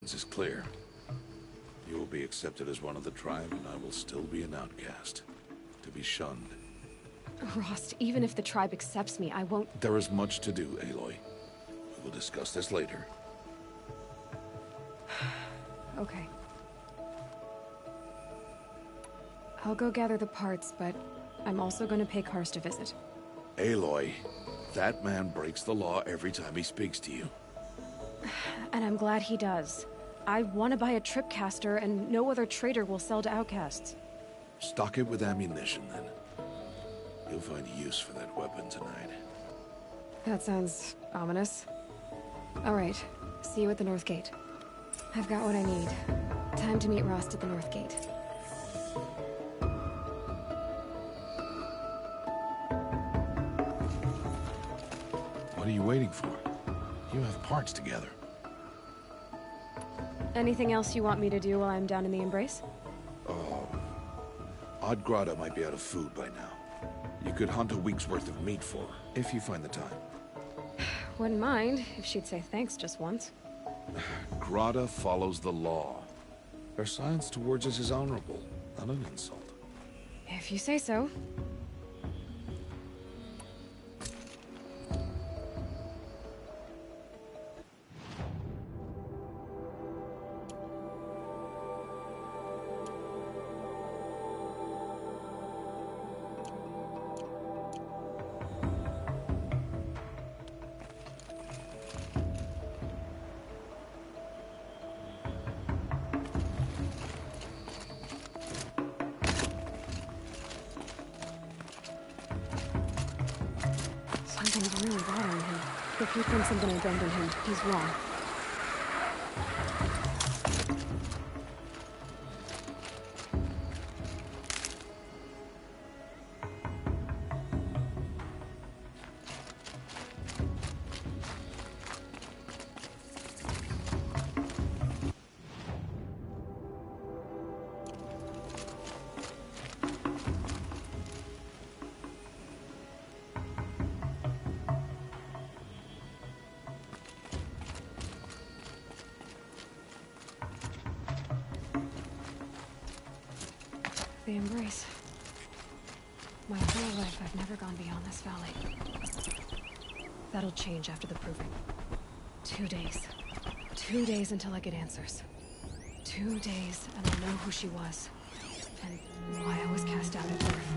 sentence is clear. You will be accepted as one of the tribe, and I will still be an outcast. To be shunned. Rost, even if the tribe accepts me, I won't... There is much to do, Aloy. We will discuss this later. Okay. I'll go gather the parts, but I'm also gonna pay Karst a visit. Aloy, that man breaks the law every time he speaks to you. And I'm glad he does. I want to buy a tripcaster, and no other trader will sell to outcasts. Stock it with ammunition, then. You'll find use for that weapon tonight. That sounds ominous. All right, see you at the North Gate. I've got what I need. Time to meet Rost at the North Gate. What are you waiting for? You have parts together. Anything else you want me to do while I'm down in the Embrace? Odd Grata might be out of food by now. You could hunt a week's worth of meat for her, if you find the time. Wouldn't mind if she'd say thanks just once. Grata follows the law. Her silence towards us is honorable, not an insult. If you say so. Something's really bothering him. If he thinks I'm gonna abandon him, he's wrong. The Embrace. My whole life, I've never gone beyond this valley. That'll change after the proving. 2 days. 2 days until I get answers. 2 days, and I'll know who she was. And why I was cast out at birth.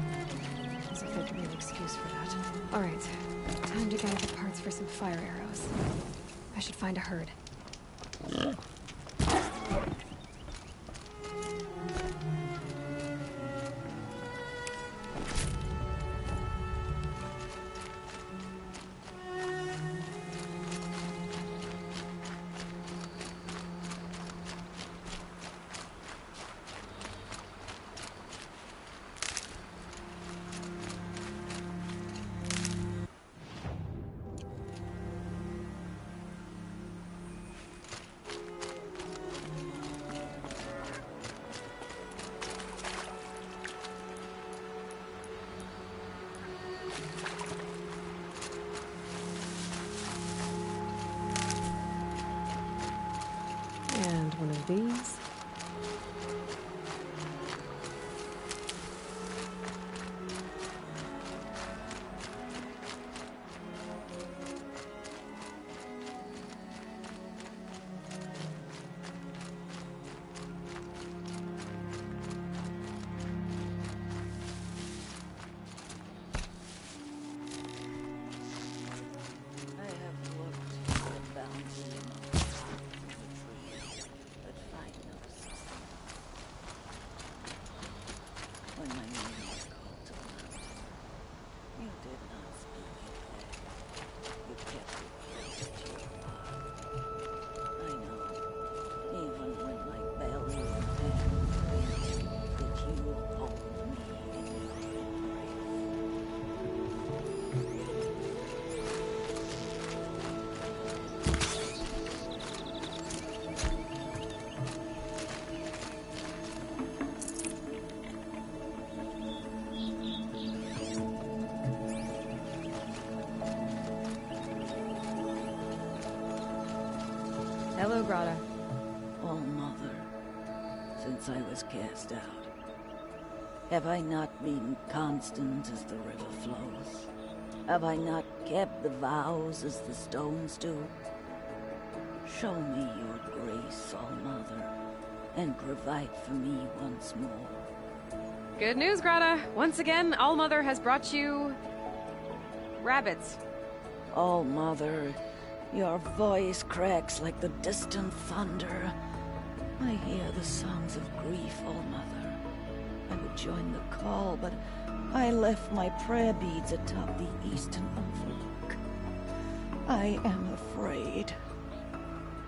As if there could be an excuse for that. Alright, time to gather the parts for some fire arrows. I should find a herd. And one of these. since I was cast out? Have I not been constant as the river flows? Have I not kept the vows as the stones do? Show me your grace, All-Mother, and provide for me once more. Good news, Greta. Once again, All-Mother has brought you... rabbits. All-Mother, your voice cracks like the distant thunder. I hear the songs of grief, All-Mother. I would join the call, but I left my prayer beads atop the eastern overlook. I am afraid.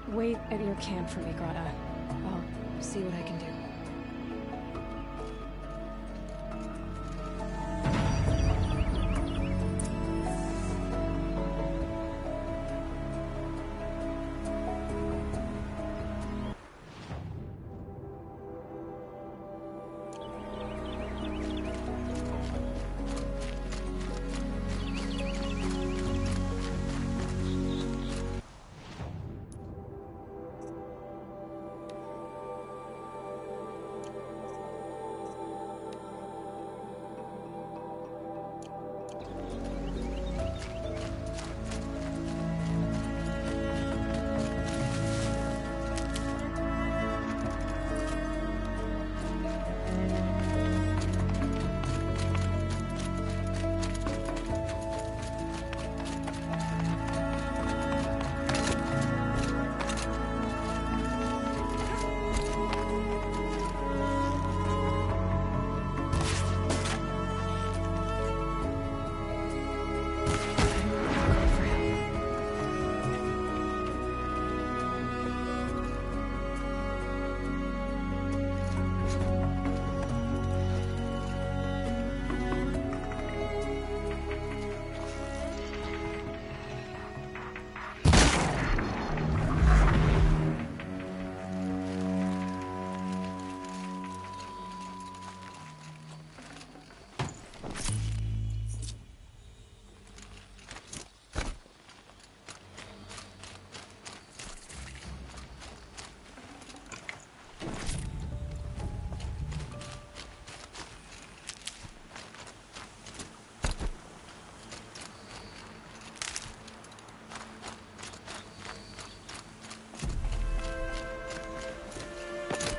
Wait at your camp for me, Greta. I'll see what I can do.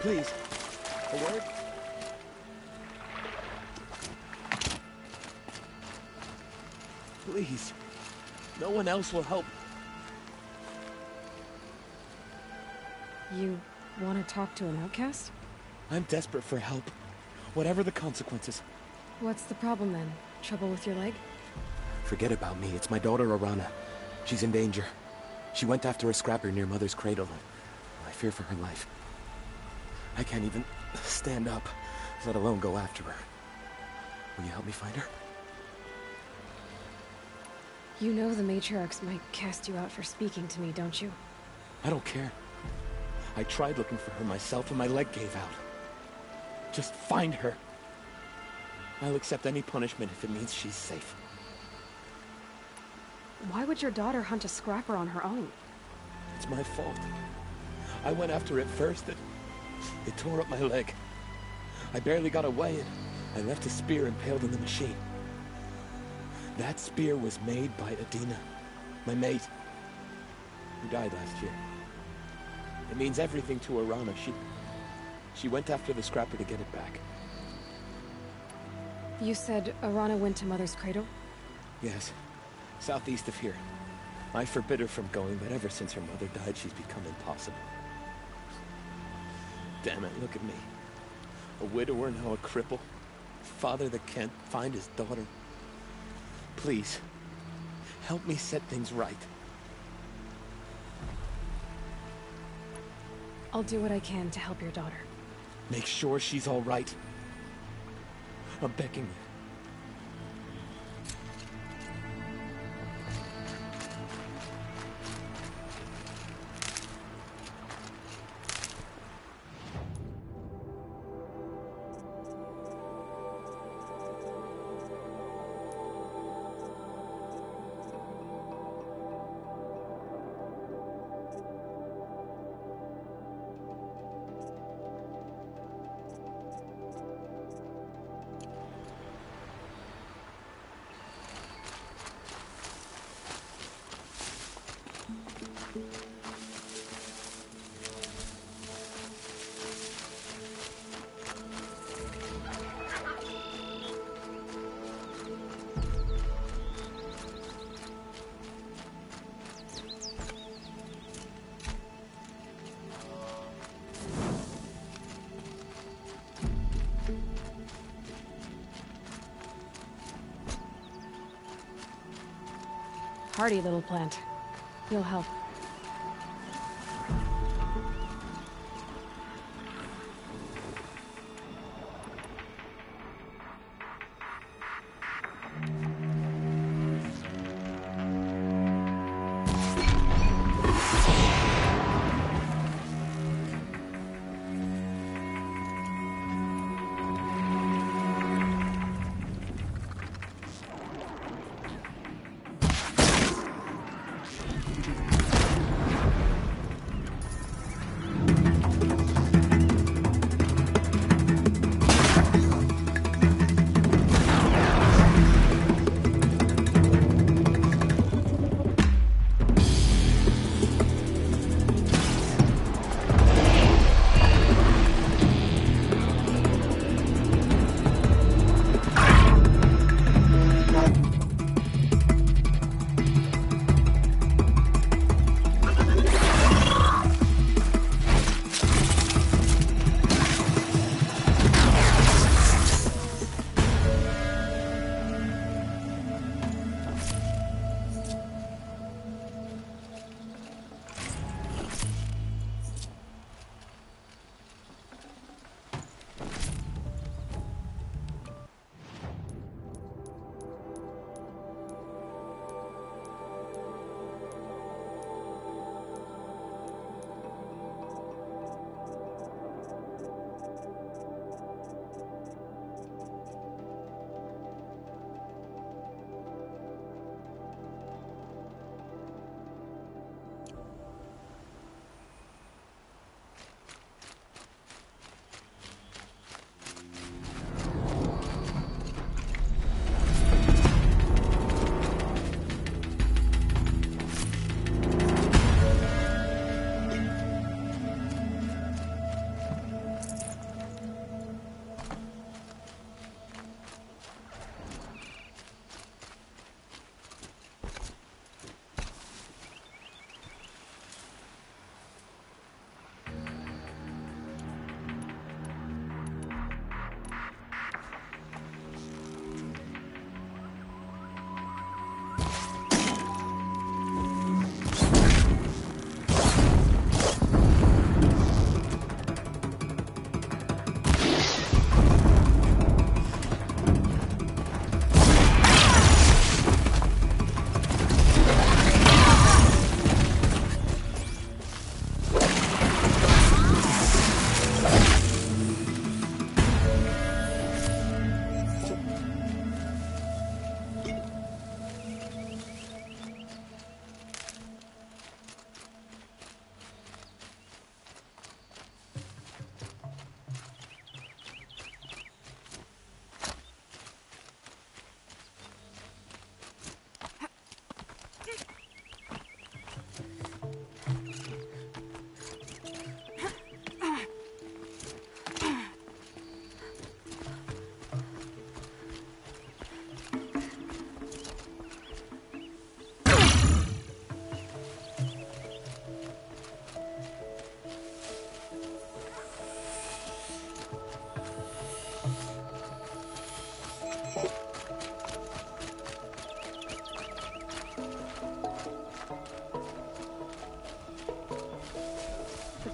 Please, a word? Please. No one else will help. You want to talk to an outcast? I'm desperate for help. Whatever the consequences. What's the problem then? Trouble with your leg? Forget about me. It's my daughter, Arana. She's in danger. She went after a scrapper near Mother's cradle. I fear for her life. I can't even stand up, let alone go after her. Will you help me find her? You know the matriarchs might cast you out for speaking to me, don't you? I don't care. I tried looking for her myself and my leg gave out. Just find her. I'll accept any punishment if it means she's safe. Why would your daughter hunt a scrapper on her own? It's my fault. I went after it first. It tore up my leg. I barely got away and I left a spear impaled in the machine. That spear was made by Adina, my mate, who died last year. It means everything to Arana. She went after the scrapper to get it back. You said Arana went to Mother's cradle? Yes, southeast of here. I forbid her from going, but ever since her mother died, she's become impossible. Damn it, look at me. A widower, now a cripple. A father that can't find his daughter. Please, help me set things right. I'll do what I can to help your daughter. Make sure she's all right. I'm begging you. Hardy little plant. You'll help.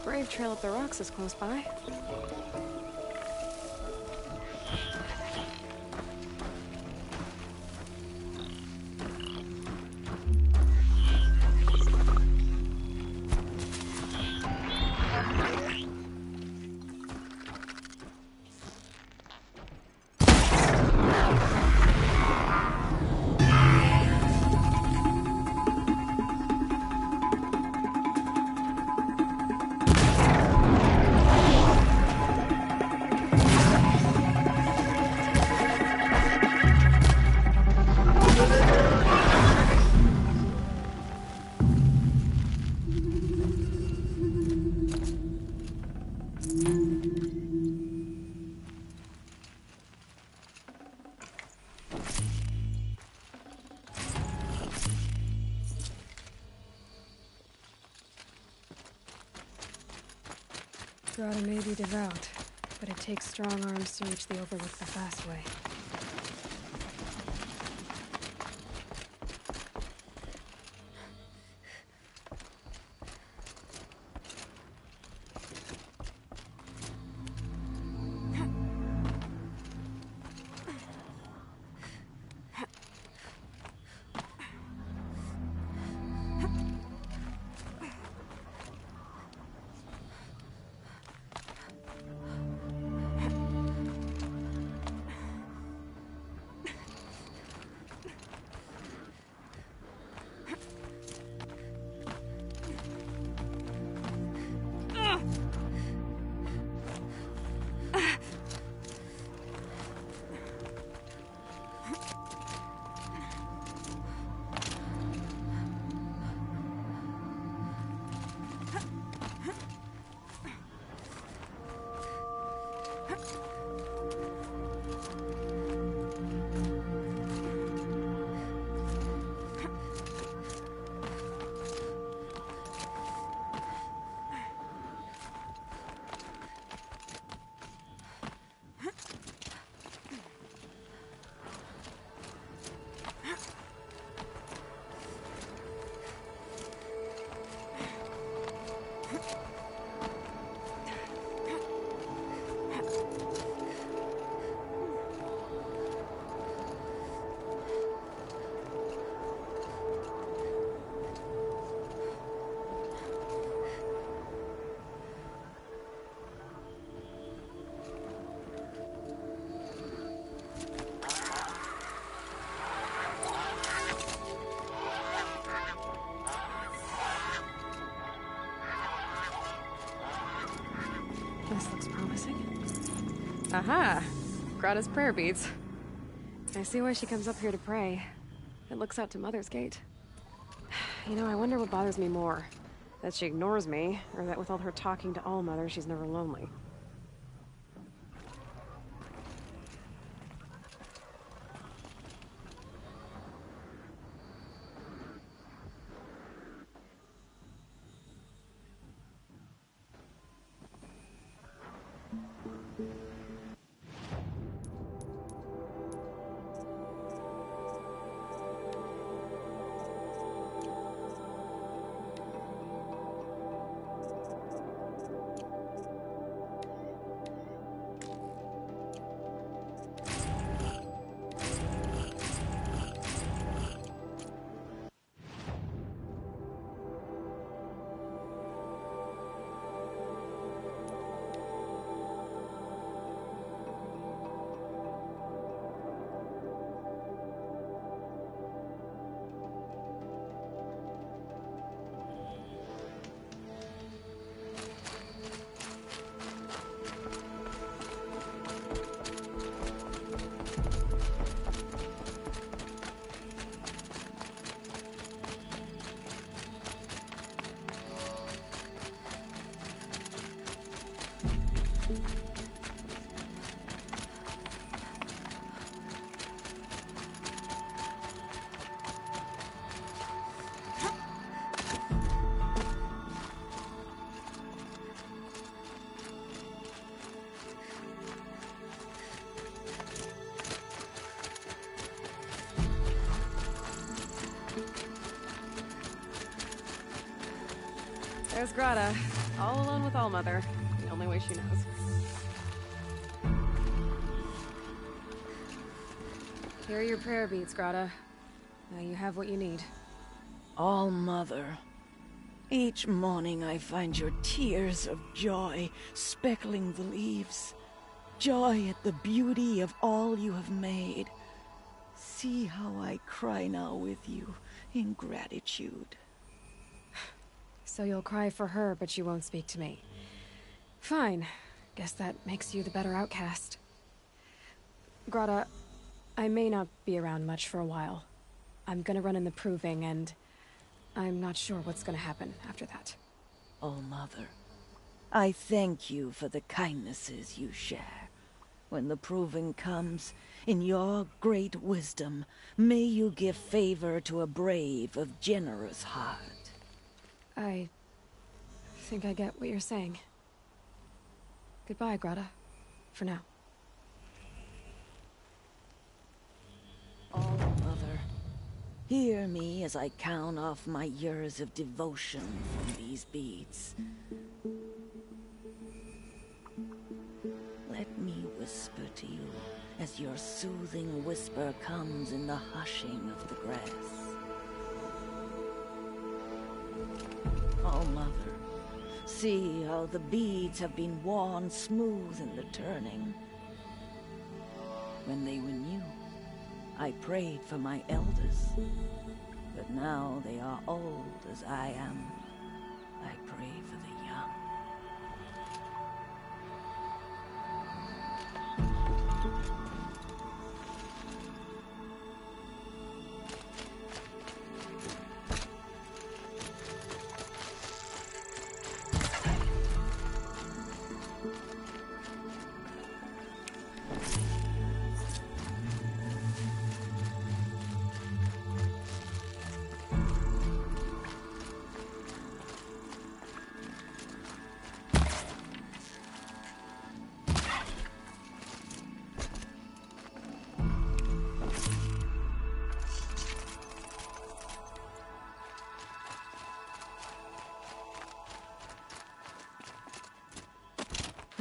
Brave trail up the rocks is close by. Grotto may be devout, but it takes strong arms to reach the Overlook the fast way. This looks promising. Aha! Grata's prayer beads. I see why she comes up here to pray. It looks out to Mother's Gate. You know, I wonder what bothers me more. That she ignores me, or that with all her talking to All-Mother, she's never lonely. There's Grata, all alone with All-Mother, the only way she knows. Here are your prayer beads, Grata. Now you have what you need. All-Mother, each morning I find your tears of joy speckling the leaves. Joy at the beauty of all you have made. See how I cry now with you in gratitude. So you'll cry for her, but you won't speak to me. Fine. Guess that makes you the better outcast. Grata, I may not be around much for a while. I'm gonna run in the proving, and I'm not sure what's gonna happen after that. All-Mother, I thank you for the kindnesses you share. When the proving comes, in your great wisdom, may you give favor to a brave of generous heart. I think I get what you're saying. Goodbye, Grata. For now. All-Mother, hear me as I count off my years of devotion from these beads. Let me whisper to you as your soothing whisper comes in the hushing of the grass. All-Mother, see how the beads have been worn smooth in the turning. When they were new, I prayed for my elders, but now they are old as I am. I pray for the young.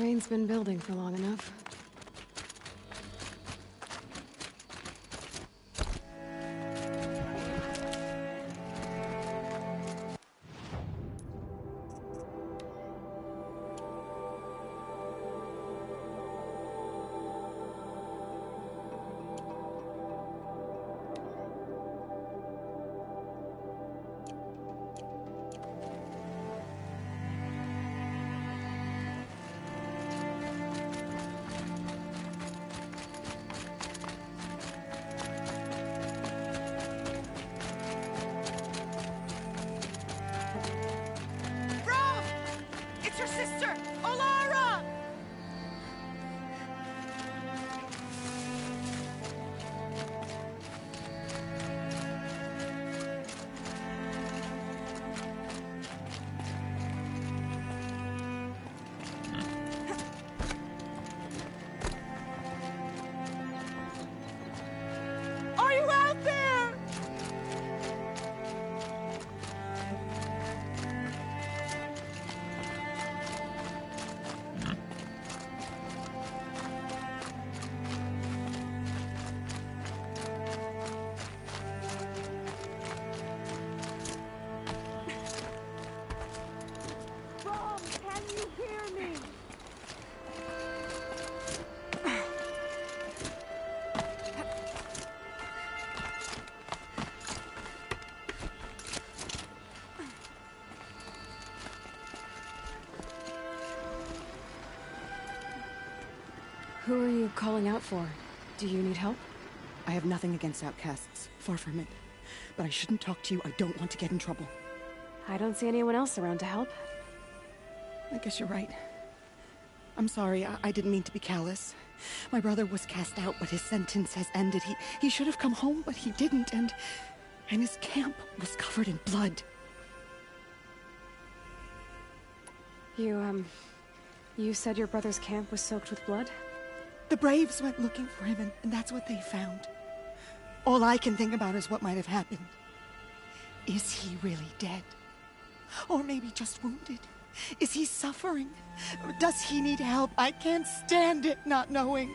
Rain's been building for long enough. Who are you calling out for? Do you need help? I have nothing against outcasts. Far from it. But I shouldn't talk to you. I don't want to get in trouble. I don't see anyone else around to help. I guess you're right. I'm sorry. I didn't mean to be callous. My brother was cast out, but his sentence has ended. He should have come home, but he didn't, and his camp was covered in blood. You said your brother's camp was soaked with blood? The Braves went looking for him, and that's what they found. All I can think about is what might have happened. Is he really dead? Or maybe just wounded? Is he suffering? Does he need help? I can't stand it not knowing.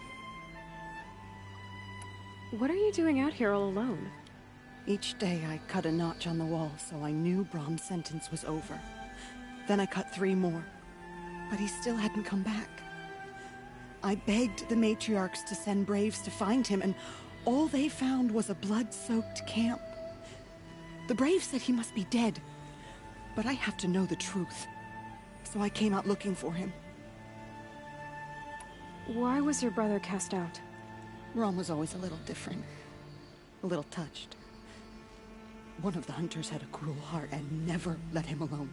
What are you doing out here all alone? Each day I cut a notch on the wall, so I knew Brahm's sentence was over. Then I cut 3 more, but he still hadn't come back. I begged the matriarchs to send Braves to find him, and all they found was a blood-soaked camp. The Braves said he must be dead, but I have to know the truth. So I came out looking for him. Why was your brother cast out? Rom was always a little different. A little touched. One of the hunters had a cruel heart and never let him alone.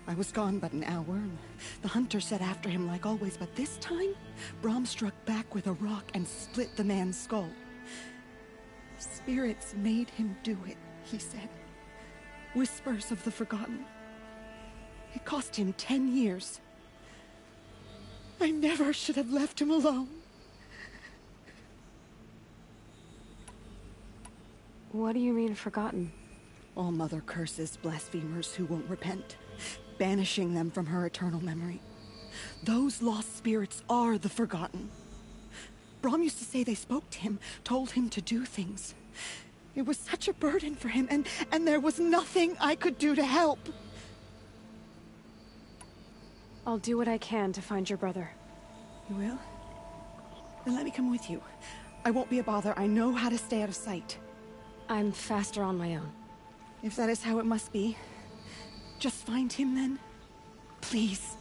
I was gone but an hour, and the hunter set after him like always, but this time, Brahm struck back with a rock and split the man's skull. Spirits made him do it, he said. Whispers of the forgotten. It cost him 10 years. I never should have left him alone. What do you mean, forgotten? All-Mother curses blasphemers who won't repent, banishing them from her eternal memory. Those lost spirits are the forgotten. Brahm used to say they spoke to him, told him to do things. It was such a burden for him, and there was nothing I could do to help. I'll do what I can to find your brother. You will? Then let me come with you. I won't be a bother. I know how to stay out of sight. I'm faster on my own. If that is how it must be, just find him then. Please.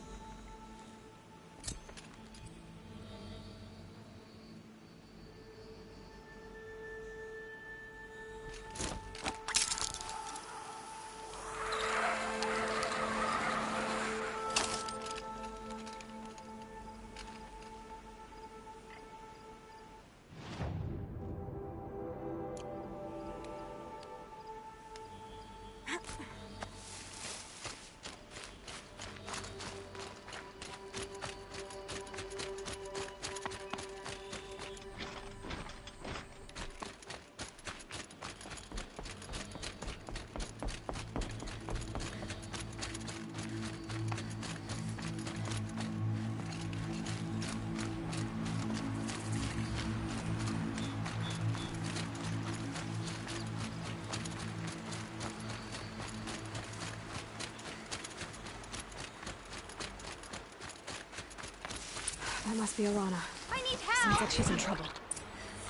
That must be Alana. I need Seems help! like she's in trouble.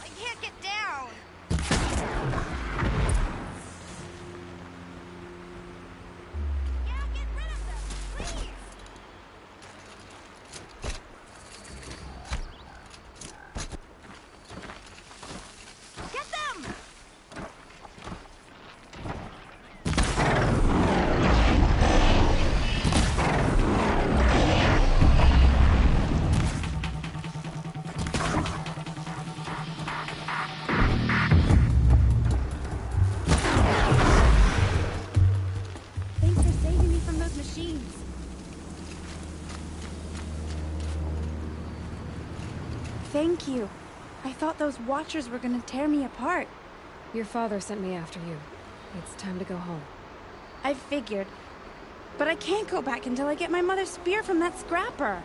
I can't get down! Yeah, get rid of them, please! Get them! Thanks for saving me from those machines. Thank you. I thought those watchers were gonna tear me apart. Your father sent me after you. It's time to go home. I figured. But I can't go back until I get my mother's spear from that scrapper.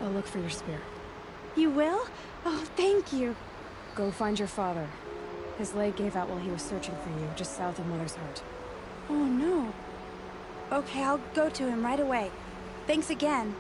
I'll look for your spear. You will? Oh, thank you. Go find your father. His leg gave out while he was searching for you, just south of Mother's Heart. Oh, no. Okay, I'll go to him right away. Thanks again.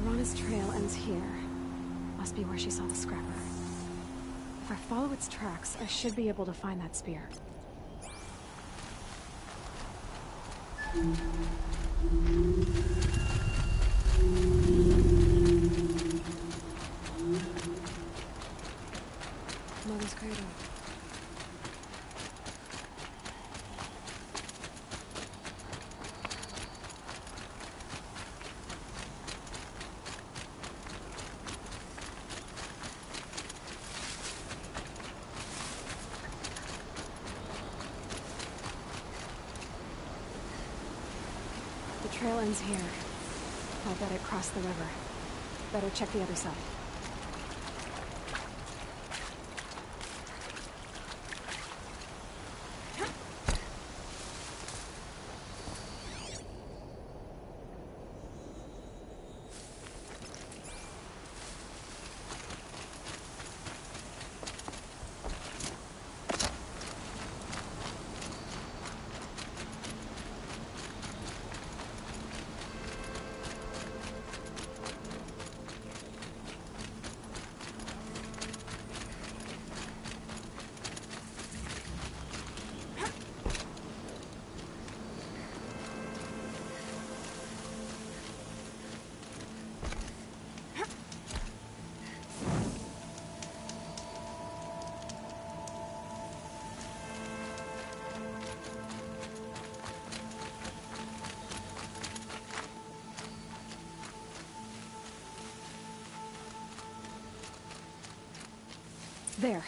Alana's trail ends here. Must be where she saw the scrapper. If I follow its tracks, I should be able to find that spear. Mother's cradle. The trail ends here. I'll bet it crossed the river. Better check the other side. There.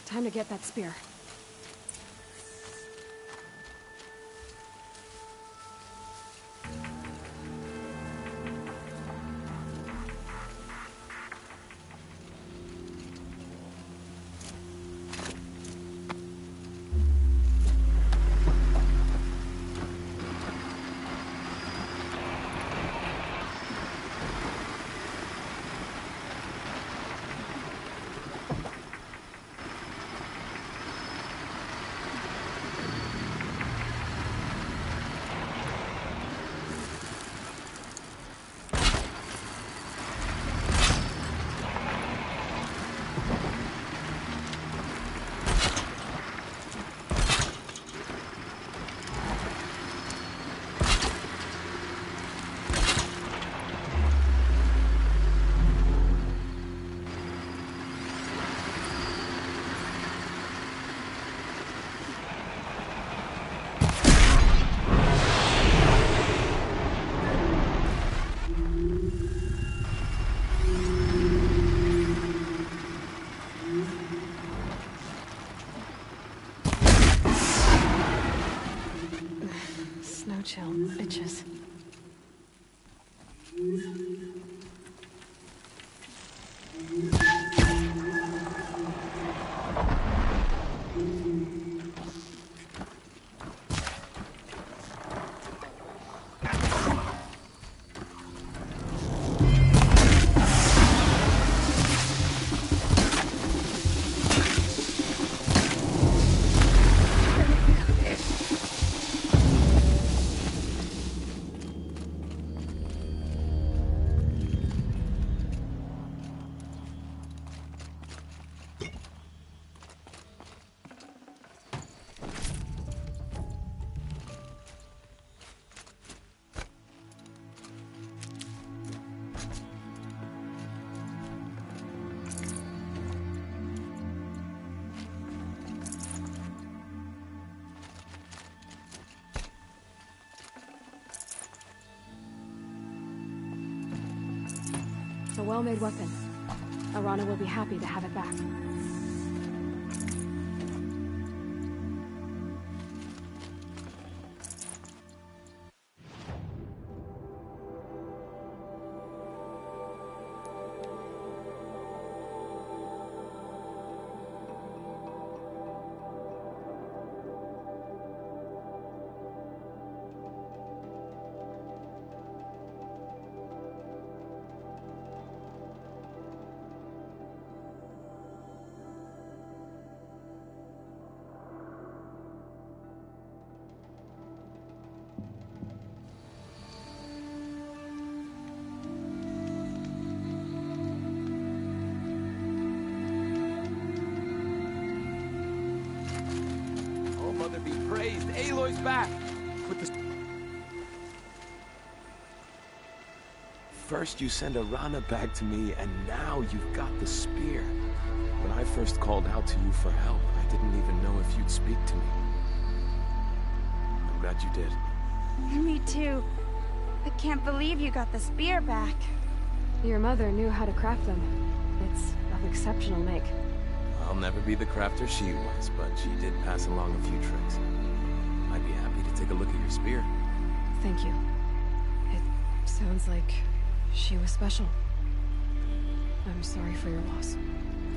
Time to get that spear. a well-made weapon. Arana will be happy to have it back. Mother be praised. Aloy's back! With the... First you send Arana back to me, and now you've got the spear. When I first called out to you for help, I didn't even know if you'd speak to me. I'm glad you did. Me too. I can't believe you got the spear back. Your mother knew how to craft them. It's of exceptional make. I'll never be the crafter she was, but she did pass along a few tricks. I'd be happy to take a look at your spear. Thank you. It sounds like she was special. I'm sorry for your loss.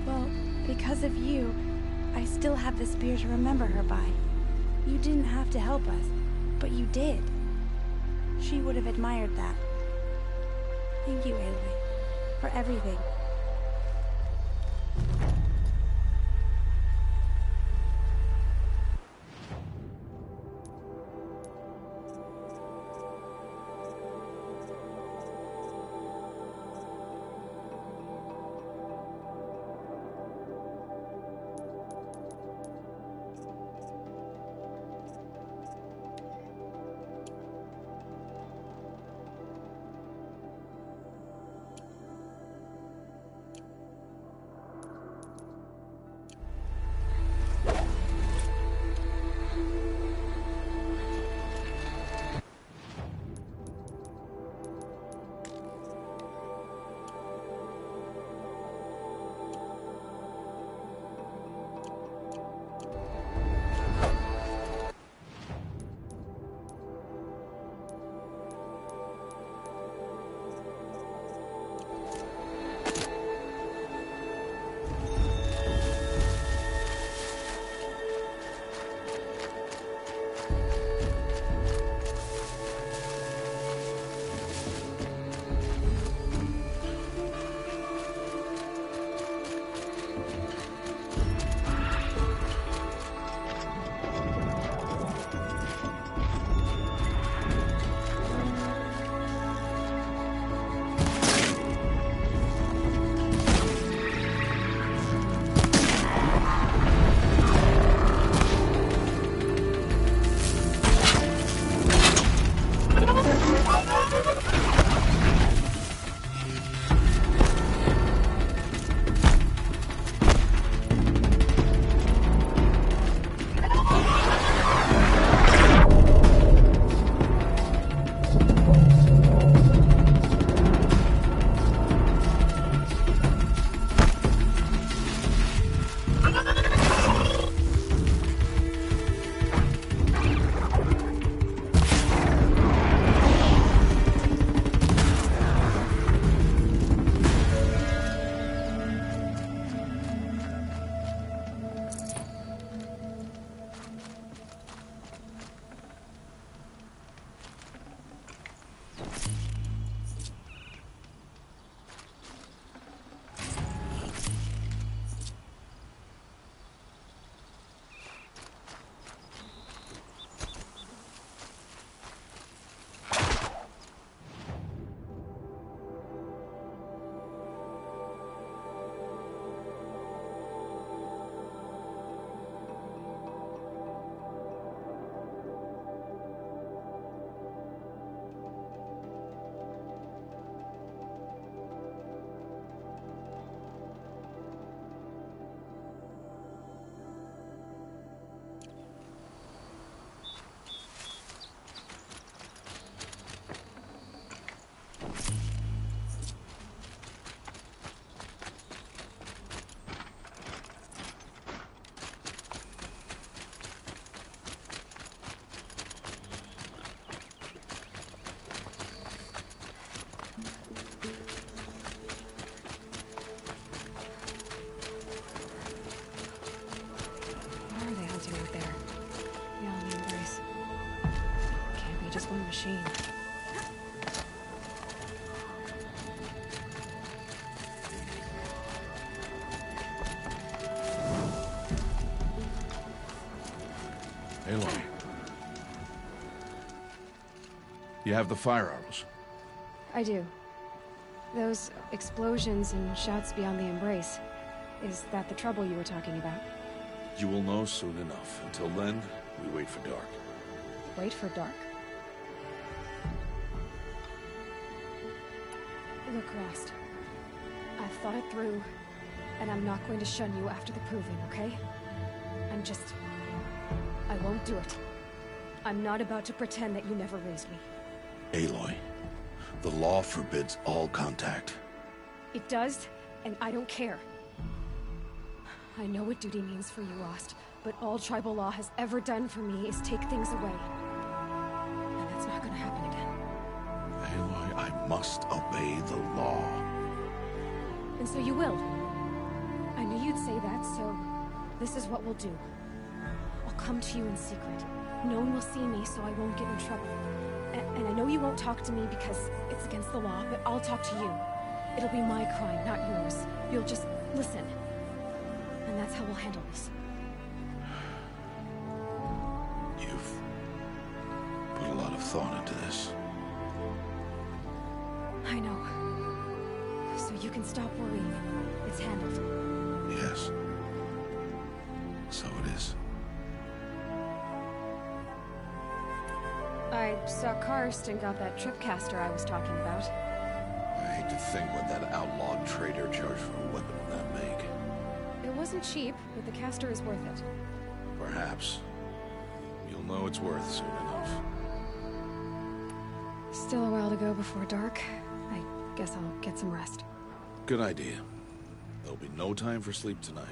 Well, because of you, I still have the spear to remember her by. You didn't have to help us, but you did. She would have admired that. Thank you, Aloy, for everything. machine. Aloy. You have the fire arrows? I do. Those explosions and shouts beyond the embrace. Is that the trouble you were talking about? You will know soon enough. Until then, we wait for dark. Wait for dark. Look, Rost. I've thought it through, and I'm not going to shun you after the proving, okay? I won't do it. I'm not about to pretend that you never raised me. Aloy, the law forbids all contact. It does, and I don't care. I know what duty means for you, Rost, but all tribal law has ever done for me is take things away. And that's not gonna happen again. Aloy, I must obey the law. And so you will. I knew you'd say that, so this is what we'll do. I'll come to you in secret. No one will see me, so I won't get in trouble. And I know you won't talk to me because it's against the law, but I'll talk to you. It'll be my crime, not yours. You'll just listen. And that's how we'll handle this. You've put a lot of thought into this. I know. So you can stop worrying. It's handled. Yes. So it is. I saw Karst and got that tripcaster I was talking about. I hate to think what that outlawed trader charged for a weapon of that make. It wasn't cheap, but the caster is worth it. Perhaps. You'll know it's worth soon enough. Still a while to go before dark. I guess I'll get some rest. Good idea. There'll be no time for sleep tonight.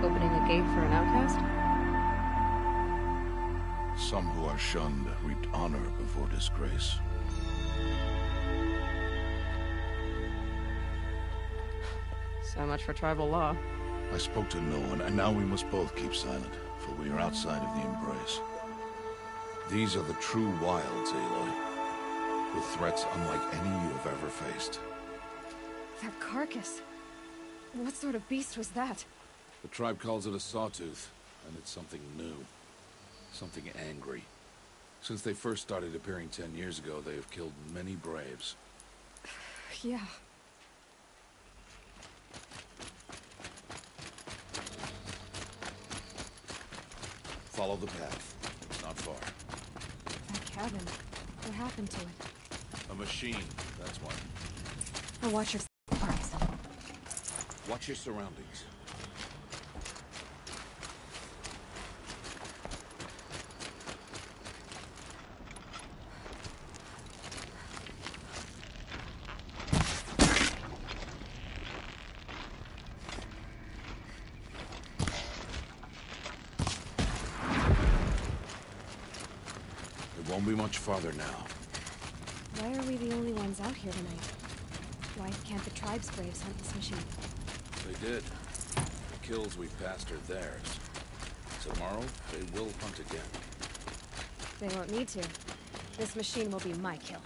Opening a gate for an outcast? Some who are shunned reaped honor before disgrace. So much for tribal law. I spoke to no one, and now we must both keep silent, for we are outside of the embrace. These are the true wilds, Aloy, with threats unlike any you have ever faced. That carcass. What sort of beast was that? The tribe calls it a sawtooth, and it's something new. Something angry. Since they first started appearing 10 years ago, they have killed many braves. Yeah. Follow the path. It's not far. That cabin. What happened to it? A machine, that's why. Oh, watch your eyes. Watch your surroundings. It won't be much farther now. Why are we the only ones out here tonight? Why can't the tribe's braves hunt this machine? They did. The kills we've passed are theirs. Tomorrow, they will hunt again. They won't need to. This machine will be my kill.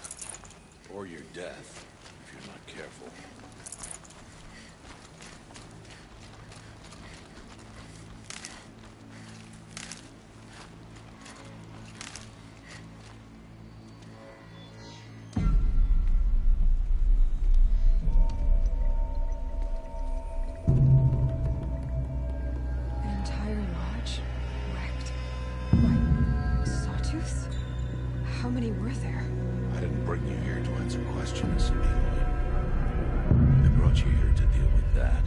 Or your death, if you're not careful. An entire lodge? Wrecked? Why, sawtooths? How many were there? I didn't bring you here to answer questions, Aloy. I brought you here to deal with that.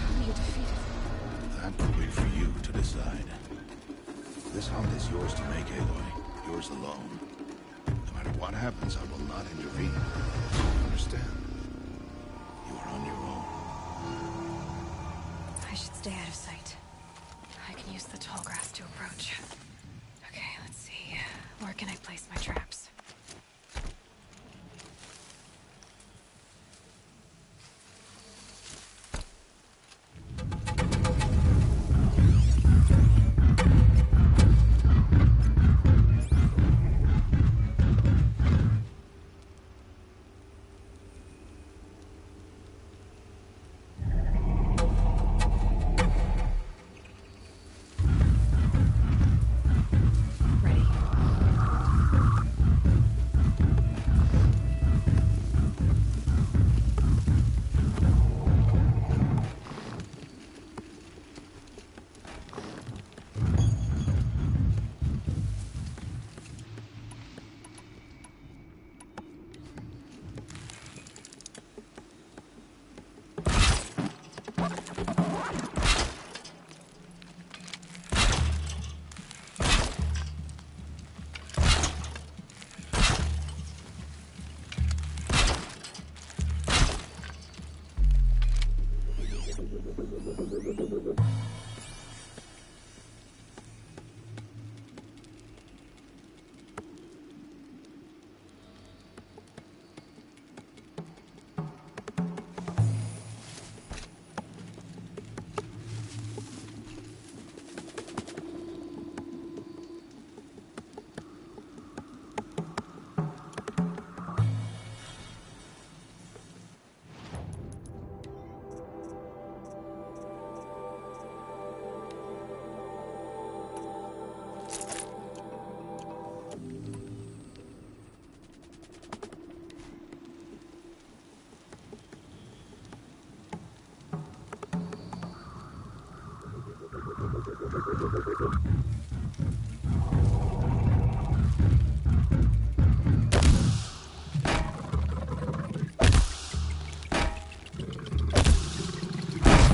How do you defeat it? That will be for you to decide. This hunt is yours to make, Aloy. Yours alone. No matter what happens, I will not intervene. You understand? You are on your own. I should stay out of sight. I can use the tall grass to approach. Okay, let's see. Where can I place my traps? Ready.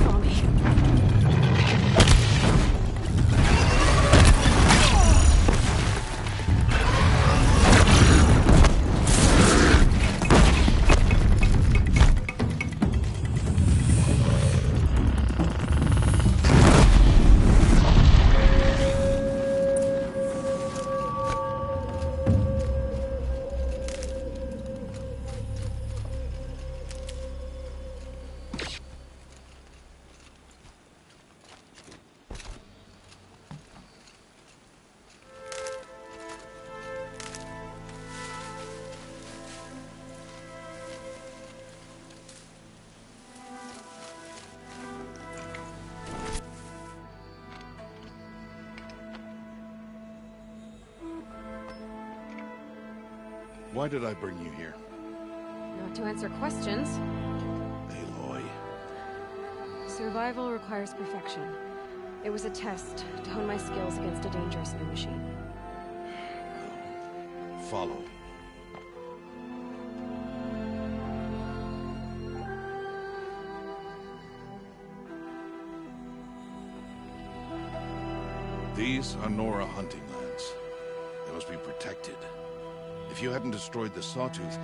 Follow me. Why did I bring you here? Not to answer questions. Aloy. Survival requires perfection. It was a test to hone my skills against a dangerous new machine. Follow. These are Nora hunting lands. They must be protected. If you hadn't destroyed the Sawtooth,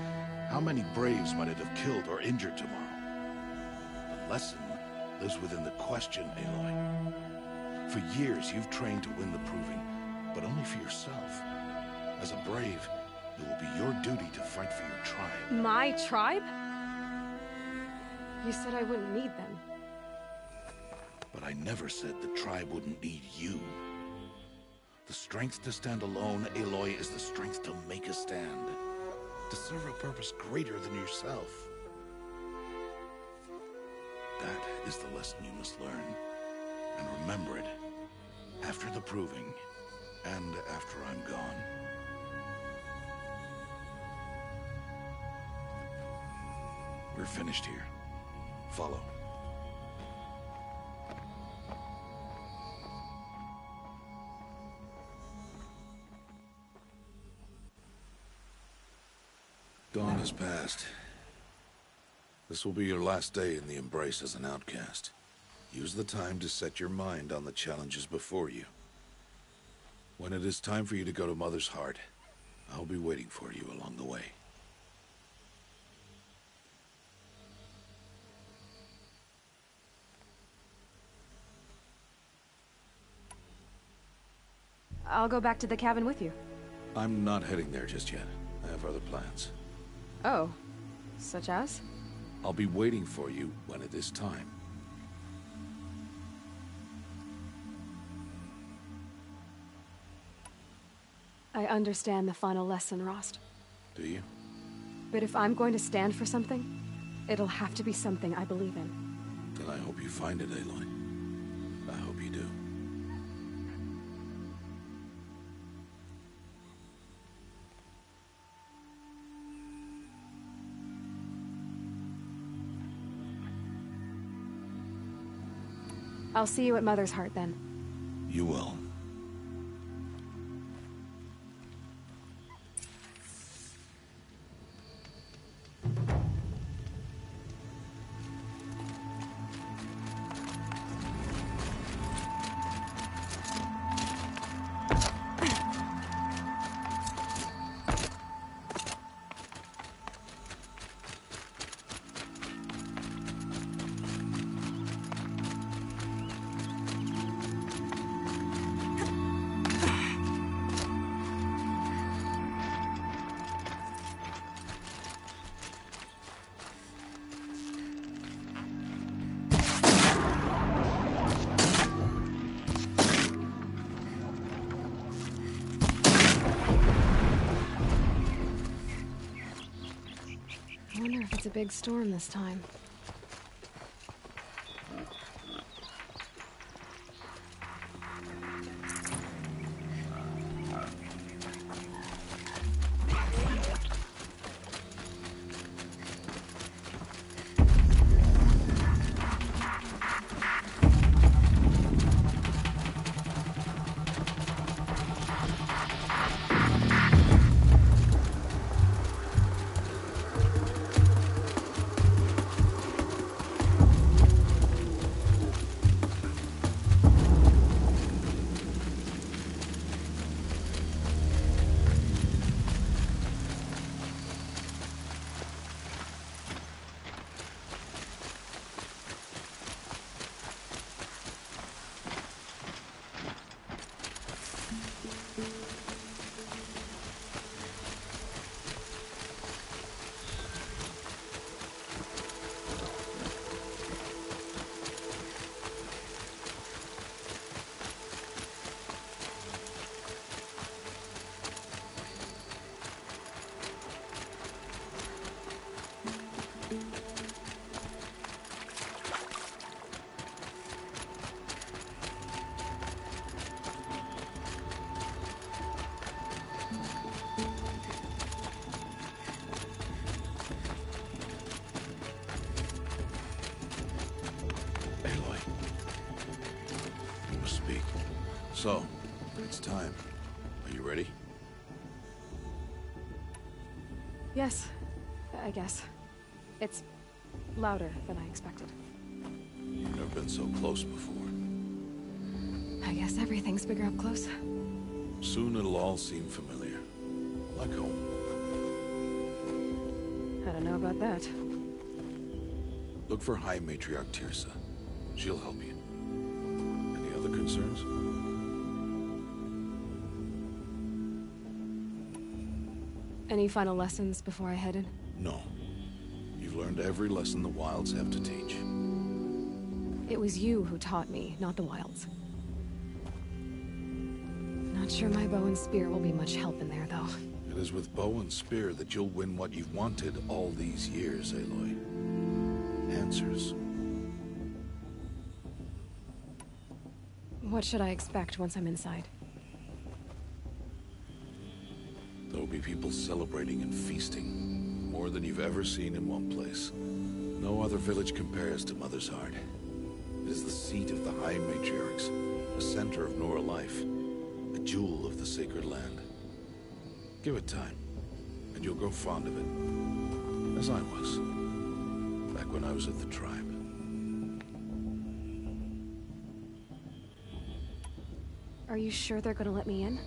how many Braves might it have killed or injured tomorrow? The lesson lives within the question, Aloy. For years, you've trained to win the Proving, but only for yourself. As a Brave, it will be your duty to fight for your tribe. My tribe? You said I wouldn't need them. But I never said the tribe wouldn't need you. The strength to stand alone, Aloy, is the strength to make a stand. To serve a purpose greater than yourself. That is the lesson you must learn. And remember it. After the Proving, and after I'm gone. We're finished here. Follow. Dawn has passed. This will be your last day in the Embrace as an outcast. Use the time to set your mind on the challenges before you. When it is time for you to go to Mother's Heart, I'll be waiting for you along the way. I'll go back to the cabin with you. I'm not heading there just yet. I have other plans. Oh. Such as? I'll be waiting for you when it is time. I understand the final lesson, Rost. Do you? But if I'm going to stand for something, it'll have to be something I believe in. Then I hope you find it, Aloy. I hope you do. I'll see you at Mother's Heart then. You will. I wonder if it's a big storm this time. So, it's time. Are you ready? Yes, I guess. It's louder than I expected. You've never been so close before. I guess everything's bigger up close. Soon it'll all seem familiar. Like home. I don't know about that. Look for High Matriarch Tirsa. She'll help you. Any other concerns? Any final lessons before I head in? No. You've learned every lesson the Wilds have to teach. It was you who taught me, not the Wilds. Not sure my bow and spear will be much help in there, though. It is with bow and spear that you'll win what you've wanted all these years, Aloy. Answers. What should I expect once I'm inside? There'll be people celebrating and feasting. More than you've ever seen in one place. No other village compares to Mother's Heart. It is the seat of the High Matriarchs, a center of Nora life, a jewel of the sacred land. Give it time, and you'll grow fond of it. As I was, back when I was at the tribe. Are you sure they're gonna let me in?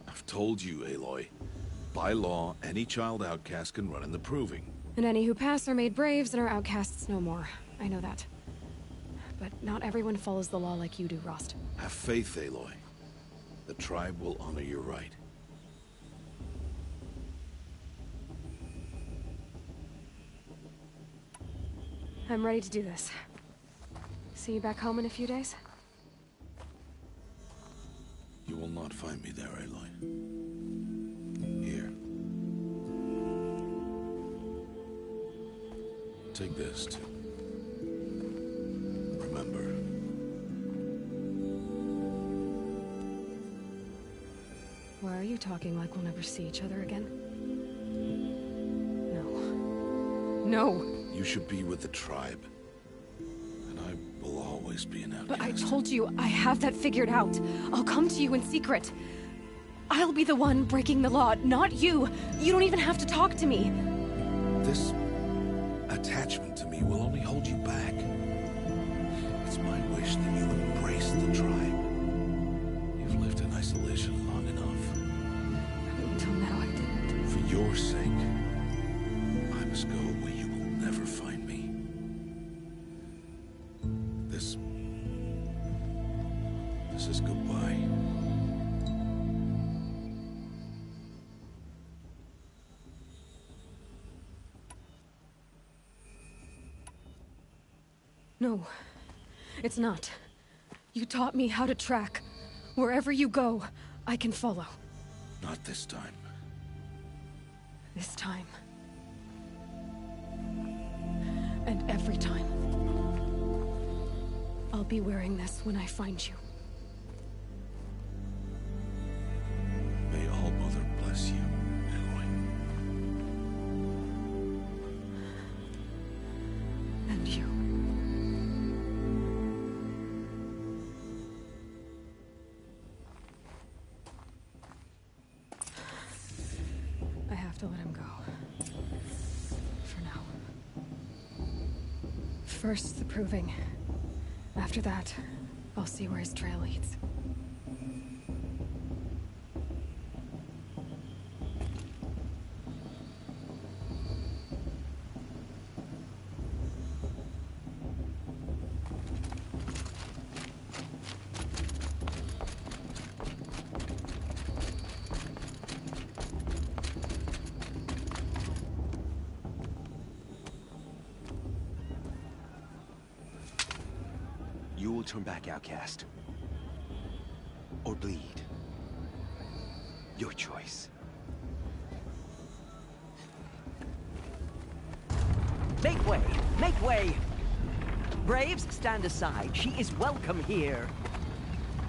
I've told you, Aloy. By law, any child outcast can run in the Proving. And any who pass are made braves and are outcasts no more. I know that. But not everyone follows the law like you do, Rost. Have faith, Aloy. The tribe will honor your right. I'm ready to do this. See you back home in a few days? You will not find me there, Aloy. Here. Take this, too. Remember. Why are you talking like we'll never see each other again? No. No! You should be with the tribe. And I will always be an outcast. But I told you, I have that figured out. I'll come to you in secret. I'll be the one breaking the law, not you. You don't even have to talk to me. This attachment to me will only hold you back. It's my wish that you embrace the tribe. You've lived in isolation long enough. Until now, I didn't. For your sake, I must go where you will never find me. This is goodbye. No, it's not. You taught me how to track. Wherever you go, I can follow. Not this time. This time. And every time. I'll be wearing this when I find you. May All Mother bless you, Aloy. And you. I have to let him go. For now. First, the Proving. After that, I'll see where his trail leads. You will turn back, outcast. Or bleed. Your choice. Make way! Make way! Braves, stand aside. She is welcome here.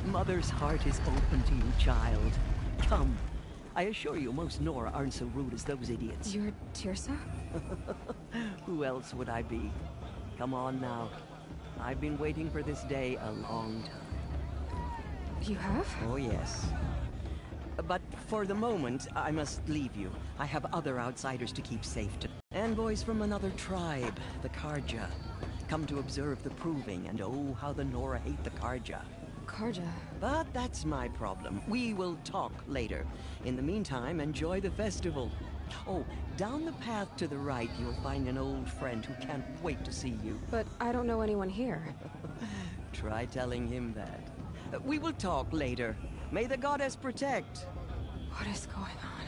Mother's heart is open to you, child. Come. I assure you, most Nora aren't so rude as those idiots. You're Tirsa? Who else would I be? Come on now. I've been waiting for this day a long time. You have? Oh, yes. But for the moment, I must leave you. I have other outsiders to keep safe. Envoys from another tribe, the Karja. Come to observe the proving, and oh, how the Nora hate the Karja. Karja. But that's my problem. We will talk later. In the meantime, enjoy the festival. Oh, down the path to the right, you'll find an old friend who can't wait to see you. But I don't know anyone here. Try telling him that. We will talk later. May the goddess protect. What is going on?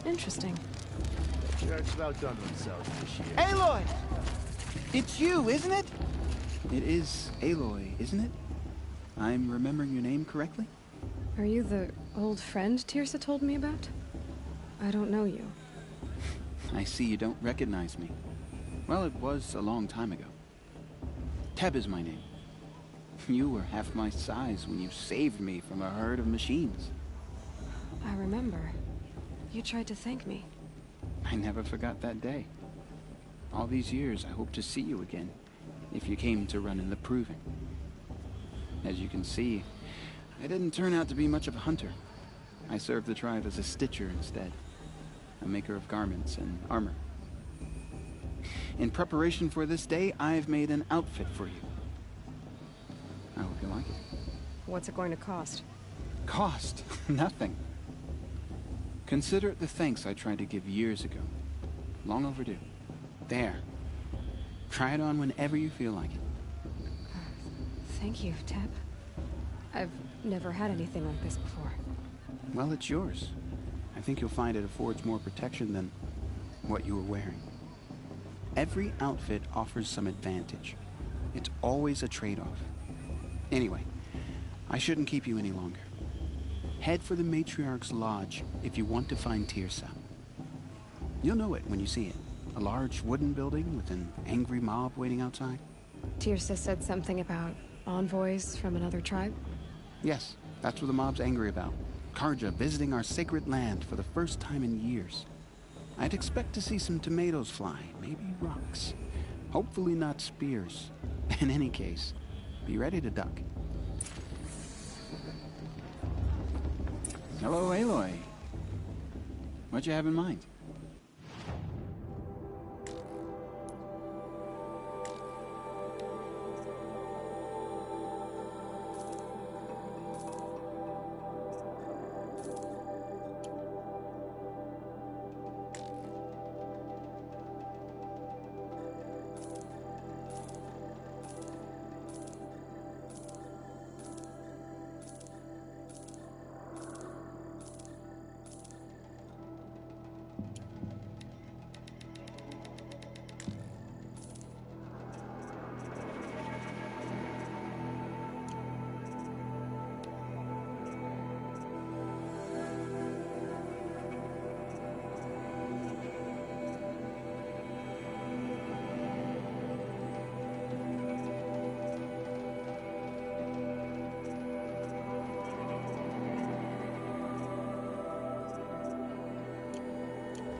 Interesting. The church have outdone themselves this year. Aloy! It's you, isn't it? It is Aloy, isn't it? I'm remembering your name correctly? Are you the old friend Tirsa told me about? I don't know you. I see you don't recognize me. Well, it was a long time ago. Teb is my name. You were half my size when you saved me from a herd of machines. I remember. You tried to thank me. I never forgot that day. All these years, I hope to see you again, if you came to run in the proving. As you can see, I didn't turn out to be much of a hunter. I served the tribe as a stitcher instead, a maker of garments and armor. In preparation for this day, I've made an outfit for you. I hope you like it. What's it going to cost? Cost? Nothing. Consider it the thanks I tried to give years ago. Long overdue. There. Try it on whenever you feel like it. Thank you, Teb. I've never had anything like this before. Well, it's yours. I think you'll find it affords more protection than what you were wearing. Every outfit offers some advantage. It's always a trade-off. Anyway, I shouldn't keep you any longer. Head for the Matriarch's Lodge if you want to find Tirsa. You'll know it when you see it. A large wooden building with an angry mob waiting outside. Tirsa said something about envoys from another tribe? Yes, that's what the mob's angry about. Karja visiting our sacred land for the first time in years. I'd expect to see some tomatoes fly, maybe rocks. Hopefully not spears. In any case, be ready to duck. Hello, Aloy. What you have in mind?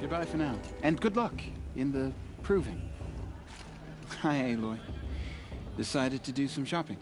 Goodbye for now. And good luck in the proving. Hi, Aloy. Decided to do some shopping.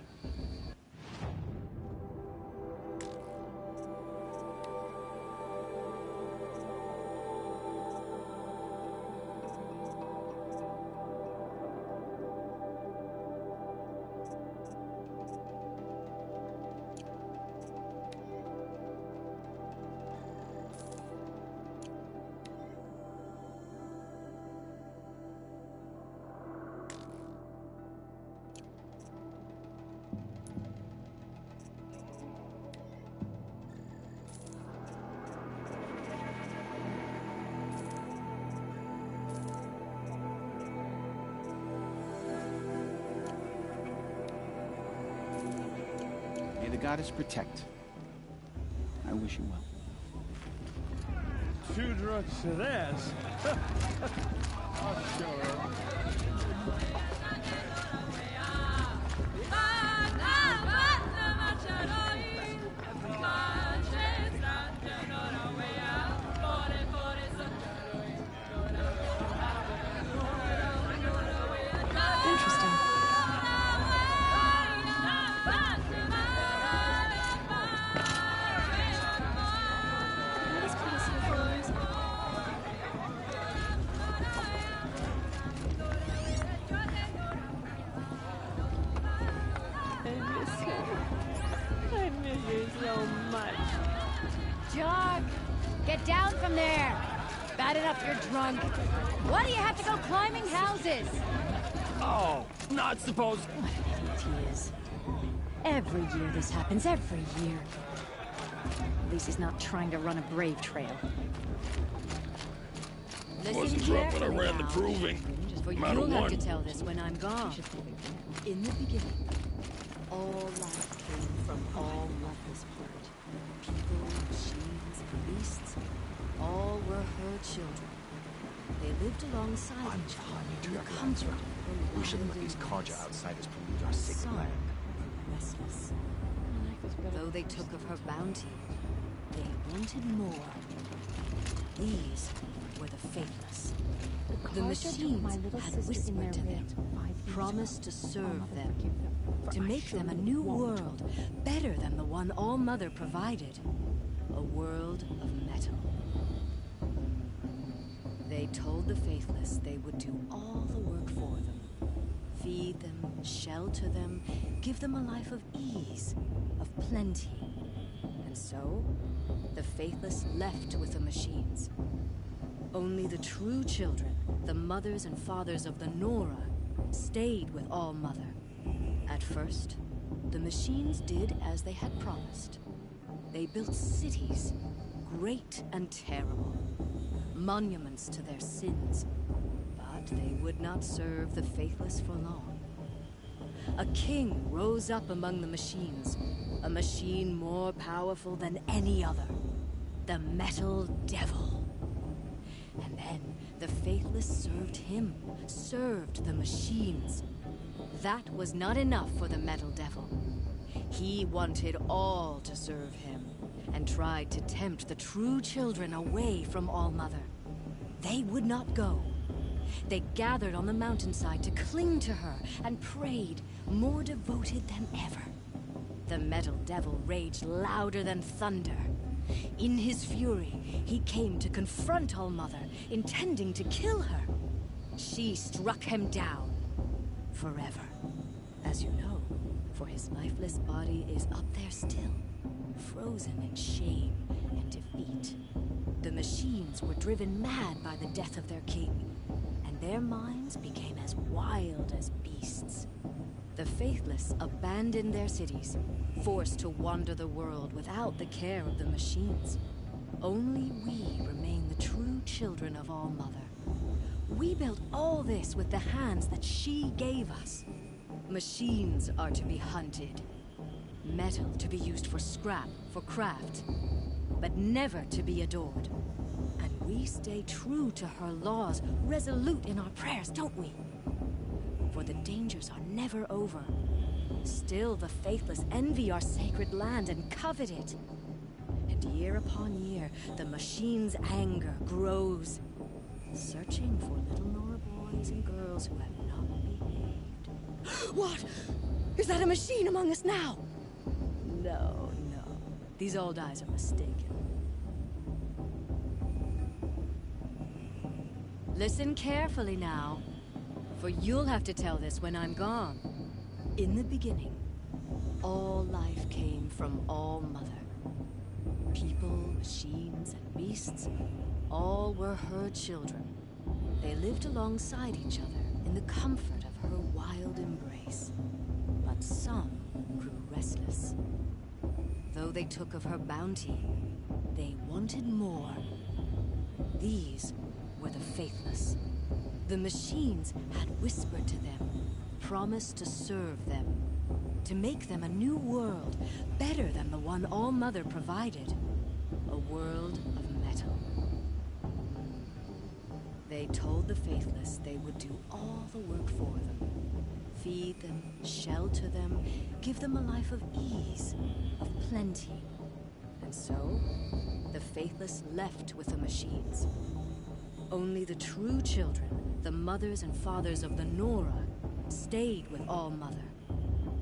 May the goddess protect. I wish you well. 2 drugs to this. Oh, sure. Interesting. I miss you so much. Jock, get down from there. Bad enough you're drunk. Why do you have to go climbing houses? Oh, not supposed. What an idiot he is. Every year this happens, every year. At least he's not trying to run a brave trail. Wasn't drunk when I ran the proving. For you'll have to tell this when I'm gone. In the beginning, all life came from all Mother's blood. People, machines, beasts, all were her children. They lived alongside each other in the comfort of We shouldn't let these Karja outsiders pollute our sacred land. Restless. Though they took of her bounty, they wanted more. These were the faithless. The machines had whispered to them, promised to serve them, to make them a new world, better than the one All-Mother provided. A world of metal. They told the faithless they would do all the work for them. Feed them, shelter them, give them a life of ease, of plenty. And so, the faithless left with the machines. Only the true children, the mothers and fathers of the Nora, stayed with All-Mother. At first, the machines did as they had promised. They built cities, great and terrible, monuments to their sins. But they would not serve the faithless for long. A king rose up among the machines, a machine more powerful than any other, the Metal Devil. And then the faithless served him, served the machines. That was not enough for the Metal Devil. He wanted all to serve him, and tried to tempt the true children away from All-Mother. They would not go. They gathered on the mountainside to cling to her and prayed, more devoted than ever. The Metal Devil raged louder than thunder. In his fury, he came to confront All-Mother, intending to kill her. She struck him down. Forever. As you know, for his lifeless body is up there still, frozen in shame and defeat. The machines were driven mad by the death of their king, and their minds became as wild as beasts. The faithless abandoned their cities, forced to wander the world without the care of the machines. Only we remain the true children of All-Mother. We built all this with the hands that she gave us. Machines are to be hunted. Metal to be used for scrap, for craft. But never to be adored. And we stay true to her laws, resolute in our prayers, don't we? For the dangers are never over. Still the faithless envy our sacred land and covet it. And year upon year, the machine's anger grows. searching for little Nora boys and girls who have not behaved. What? Is that a machine among us now? No, no. These old eyes are mistaken. Listen carefully now, for you'll have to tell this when I'm gone. In the beginning, all life came from All Mother. People, machines, and beasts, all were her children. They lived alongside each other in the comfort of her wild embrace. But some grew restless. Though they took of her bounty, they wanted more. These were the faithless. The machines had whispered to them, promised to serve them, to make them a new world, better than the one All Mother provided. A world of metal. They told the faithless they would do all the work for them. Feed them, shelter them, give them a life of ease, of plenty. And so, the faithless left with the machines. Only the true children, the mothers and fathers of the Nora, stayed with All Mother.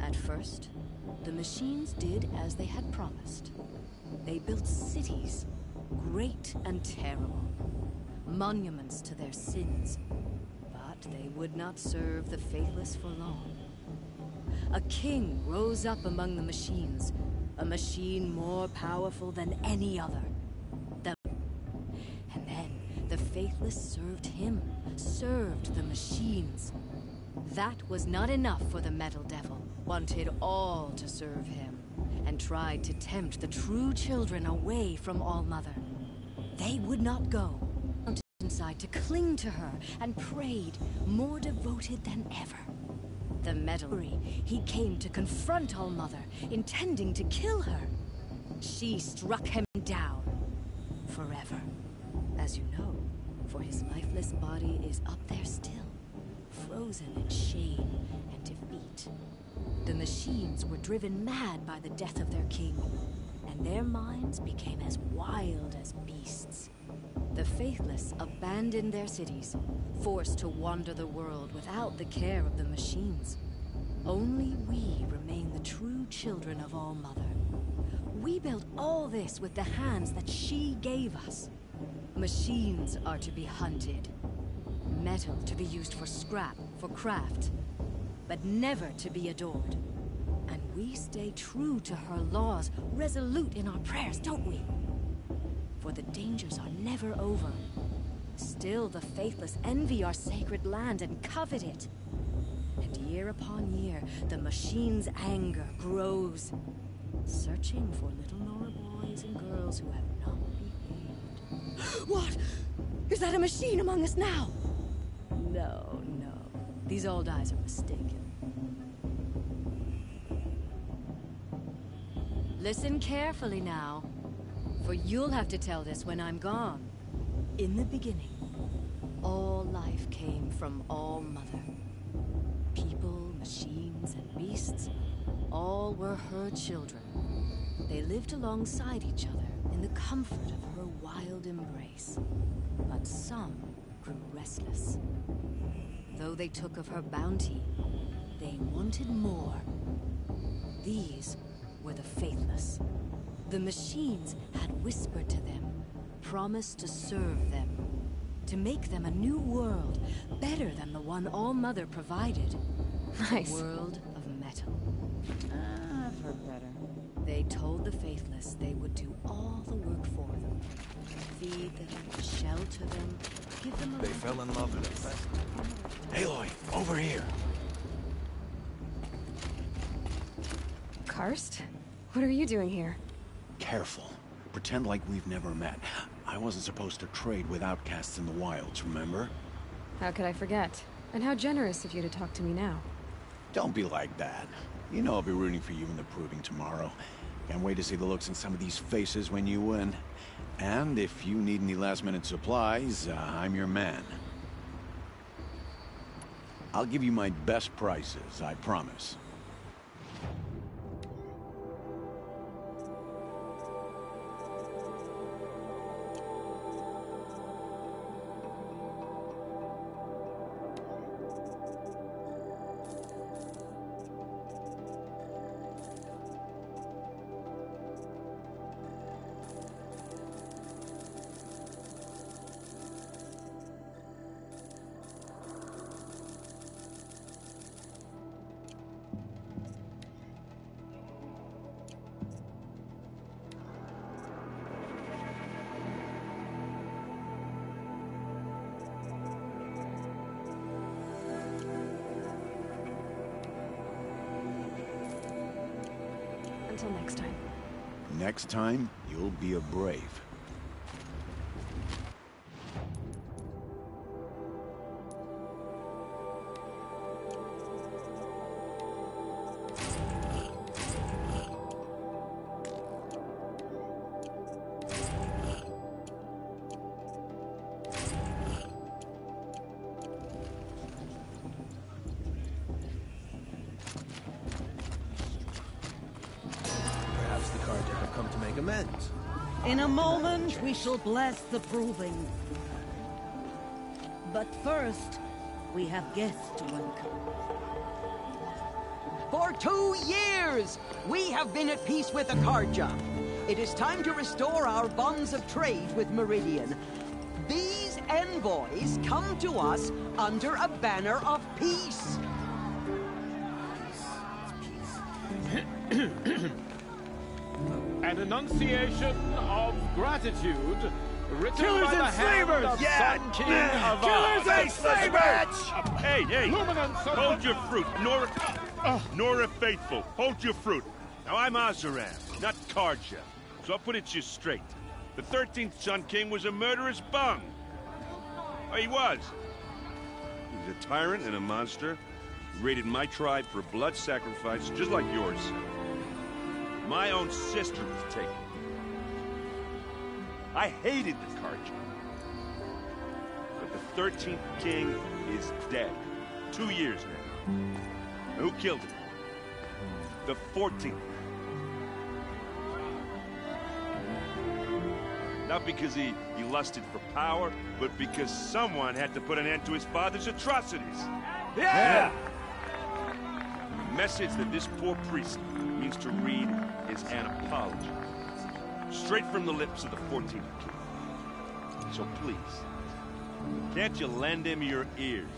At first, the machines did as they had promised. They built cities, great and terrible, monuments to their sins. But they would not serve the faithless for long. A king rose up among the machines, a machine more powerful than any other. And then the faithless served him, served the machines. That was not enough for the Metal Devil, wanted all to serve him, and tried to tempt the true children away from All Mother. They would not go. Inside to cling to her and prayed, more devoted than ever. The Metal, he came to confront All Mother, intending to kill her. She struck him down forever. As you know, for his lifeless body is up there still, frozen in shame and defeat. The machines were driven mad by the death of their king, and their minds became as wild as beasts. The faithless abandoned their cities, forced to wander the world without the care of the machines. Only we remain the true children of All Mother. We built all this with the hands that she gave us. Machines are to be hunted. Metal to be used for scrap, for craft, but never to be adored. And we stay true to her laws, resolute in our prayers, don't we? For the dangers are never over. Still the faithless envy our sacred land and covet it. And year upon year, the machine's anger grows, searching for little Nora boys and girls who have not behaved. What? Is that a machine among us now? No, no. These old eyes are mistaken. Listen carefully now, for you'll have to tell this when I'm gone. In the beginning, all life came from All Mother. People, machines, and beasts, all were her children. They lived alongside each other in the comfort of her wild embrace. But some grew restless. Though they took of her bounty, they wanted more. These were the faithless. The machines had whispered to them, promised to serve them, to make them a new world, better than the one All Mother provided. Nice. A world of metal. I've heard better. They told the faithless they would do all the work for them. Feed them, shelter them, give them a... They fell in love at first. Aloy, over here. Karst? What are you doing here? Careful. Pretend like we've never met. I wasn't supposed to trade with outcasts in the wilds, remember? How could I forget? And how generous of you to talk to me now. Don't be like that. You know I'll be rooting for you in the proving tomorrow. Can't wait to see the looks in some of these faces when you win. And if you need any last-minute supplies, I'm your man. I'll give you my best prices, I promise. Until next time. Next time, you'll be a brave. Perhaps the Carja have come to make amends. In a moment, we shall bless the proving. But first, we have guests to welcome. For 2 years, we have been at peace with the Carja. It is time to restore our bonds of trade with Meridian. These envoys come to us under a banner of peace. An enunciation of gratitude written Killers by the and hand slavers! of Yeah! Sun King of Killers and slavers! Hey! Luminance of Hold the- your fruit, Nora Faithful. Hold your fruit. Now, I'm Azaram, not Carja. So I'll put it to you straight. The 13th Sun King was a murderous bung. Oh, he was. He was a tyrant and a monster. He raided my tribe for blood sacrifice, just like yours. My own sister was taken. I hated the Carja. But the 13th King is dead. 2 years now. Who killed him? The 14th. Not because he lusted for power, but because someone had to put an end to his father's atrocities. Yeah! The message that this poor priest means to read is an apology. Straight from the lips of the 14th King. So please, can't you lend him your ears?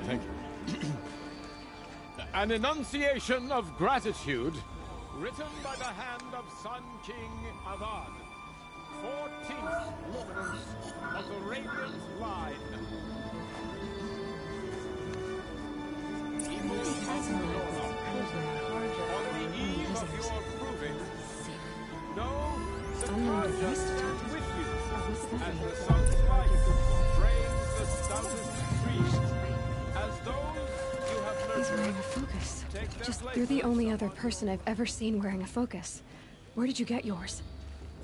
Thank you. An enunciation of gratitude written by the hand of Sun King Avad, 14th luminance of the Radiant Line. Evil of Nora, on the eve of your proving, know the Carja stand with you, as the sun's light drains the stoutest priest, as those you have He's nurtured. wearing a focus. Take their Just, place. you're the only other person I've ever seen wearing a focus. Where did you get yours?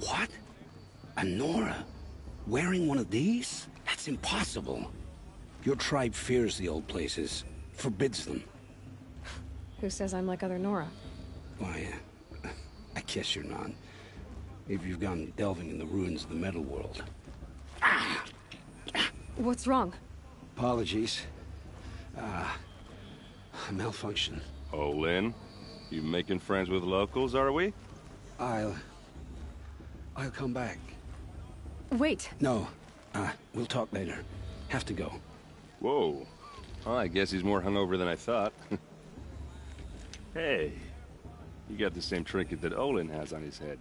What? A Nora? Wearing one of these? That's impossible. Your tribe fears the old places, forbids them. Who says I'm like other Nora? Why, I guess you're not. Maybe you've gone delving in the ruins of the metal world. What's wrong? Apologies. A malfunction. Oh, Lynn, you making friends with locals, are we? I'll come back. Wait. No, we'll talk later. Have to go. Whoa. Well, I guess he's more hungover than I thought. Hey, you got the same trinket that Olin has on his head.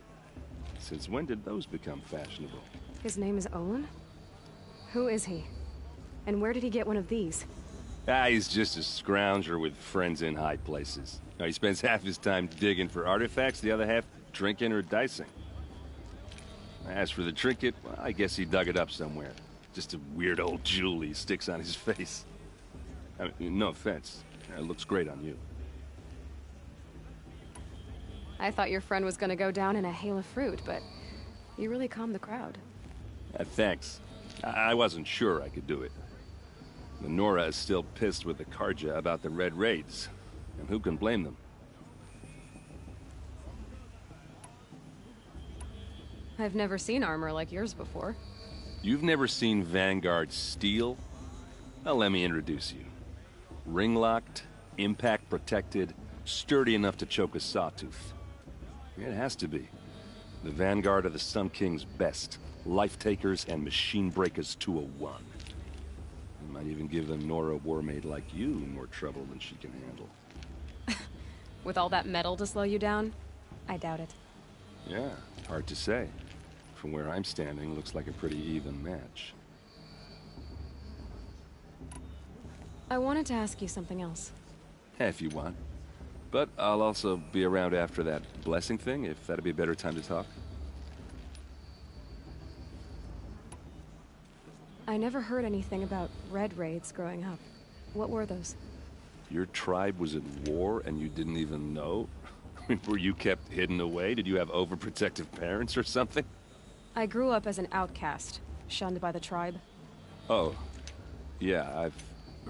Since when did those become fashionable? His name is Olin? Who is he? And where did he get one of these? He's just a scrounger with friends in high places. He spends half his time digging for artifacts, the other half drinking or dicing. As for the trinket, well, I guess he dug it up somewhere. Just a weird old jewel he sticks on his face. I mean, no offense. It looks great on you. I thought your friend was gonna go down in a hail of fruit, but you really calmed the crowd. Thanks. I wasn't sure I could do it. The Nora is still pissed with the Carja about the Red Raids. And who can blame them? I've never seen armor like yours before. You've never seen Vanguard steel? Well, let me introduce you. Ring-locked, impact-protected, sturdy enough to choke a sawtooth. It has to be. The Vanguard of the Sun King's best. Life-takers and machine-breakers 201. You might even give a Nora war-maid like you more trouble than she can handle. With all that metal to slow you down? I doubt it. Yeah, hard to say. From where I'm standing, looks like a pretty even match. I wanted to ask you something else. If you want. But I'll also be around after that blessing thing, if that'd be a better time to talk. I never heard anything about red raids growing up. What were those? Your tribe was at war and you didn't even know? I mean, were you kept hidden away? Did you have overprotective parents or something? I grew up as an outcast, shunned by the tribe. Oh, yeah, I've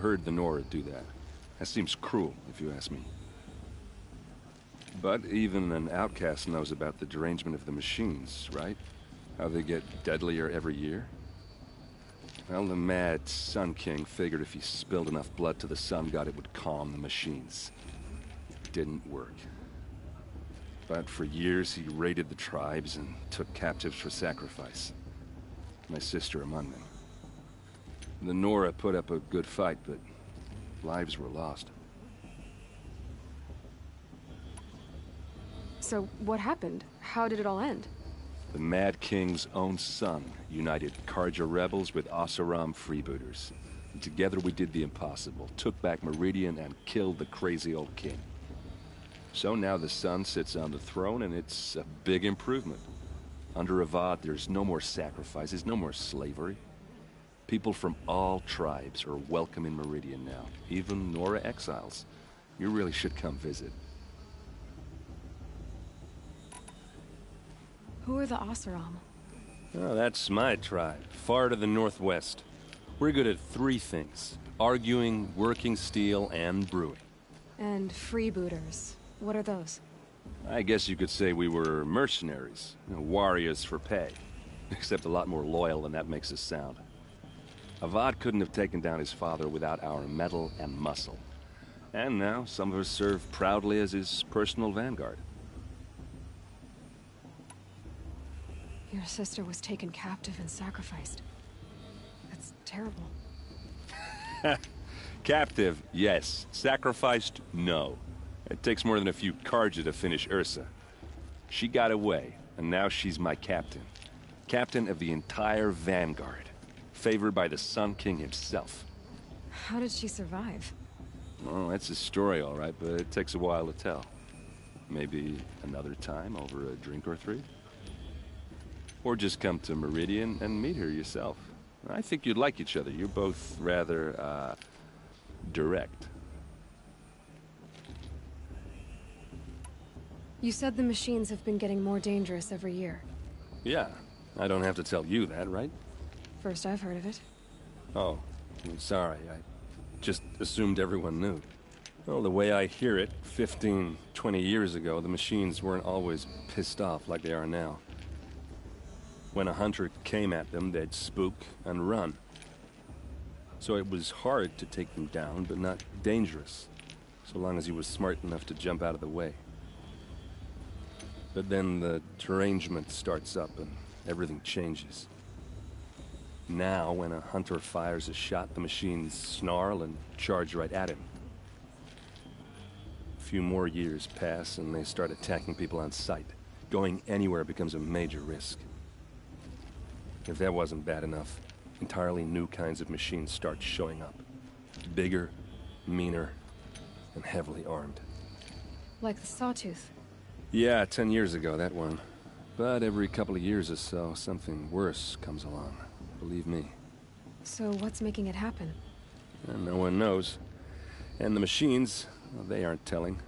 heard the Nora do that. That seems cruel, if you ask me. But even an outcast knows about the derangement of the machines, right? How they get deadlier every year? Well, the mad Sun King figured if he spilled enough blood to the Sun God, it would calm the machines. It didn't work. But for years, he raided the tribes and took captives for sacrifice. My sister among them. The Nora put up a good fight, but lives were lost. So, what happened? How did it all end? The Mad King's own son united Karja rebels with Oseram freebooters. And together we did the impossible, took back Meridian and killed the crazy old king. So now the son sits on the throne and it's a big improvement. Under Avad, there's no more sacrifices, no more slavery. People from all tribes are welcome in Meridian now, even Nora exiles. You really should come visit. Who are the Oseram? Oh, that's my tribe, far to the northwest. We're good at three things: arguing, working steel, and brewing. And freebooters. What are those? I guess you could say we were mercenaries, warriors for pay. Except a lot more loyal than that makes us sound. Avad couldn't have taken down his father without our metal and muscle. And now some of us serve proudly as his personal vanguard. Your sister was taken captive and sacrificed. That's terrible. Captive, yes. Sacrificed, no. It takes more than a few Karja to finish Ursa. She got away, and now she's my captain. Captain of the entire vanguard. Favored by the Sun King himself. How did she survive? Oh, that's a story, all right, but it takes a while to tell. Maybe another time over a drink or three? Or just come to Meridian and meet her yourself. I think you'd like each other. You're both rather, direct. You said the machines have been getting more dangerous every year. Yeah, I don't have to tell you that, right? First I've heard of it. Oh, I'm sorry. I just assumed everyone knew. Well, the way I hear it, 15, 20 years ago, the machines weren't always pissed off like they are now. When a hunter came at them, they'd spook and run. So it was hard to take them down, but not dangerous, so long as he was smart enough to jump out of the way. But then the derangement starts up and everything changes. Now, when a hunter fires a shot, the machines snarl and charge right at him. A few more years pass and they start attacking people on sight. Going anywhere becomes a major risk. If that wasn't bad enough, entirely new kinds of machines start showing up. Bigger, meaner, and heavily armed. Like the Sawtooth. Yeah, 10 years ago, that one. But every couple of years or so, something worse comes along. Believe me. So what's making it happen? And no one knows. And the machines, well, they aren't telling.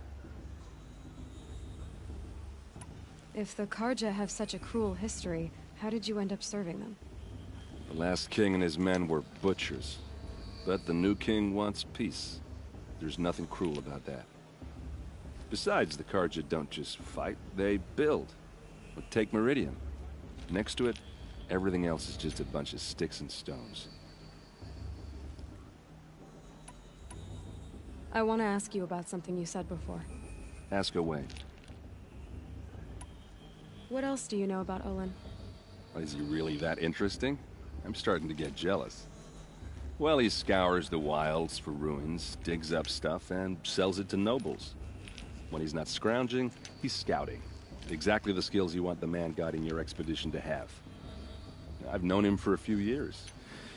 If the Karja have such a cruel history, how did you end up serving them? The last king and his men were butchers. But the new king wants peace. There's nothing cruel about that. Besides, the Karja don't just fight, they build. Take Meridian. Next to it, everything else is just a bunch of sticks and stones. I want to ask you about something you said before. Ask away. What else do you know about Olin? Is he really that interesting? I'm starting to get jealous. Well, he scours the wilds for ruins, digs up stuff, and sells it to nobles. When he's not scrounging, he's scouting. Exactly the skills you want the man guiding your expedition to have. I've known him for a few years.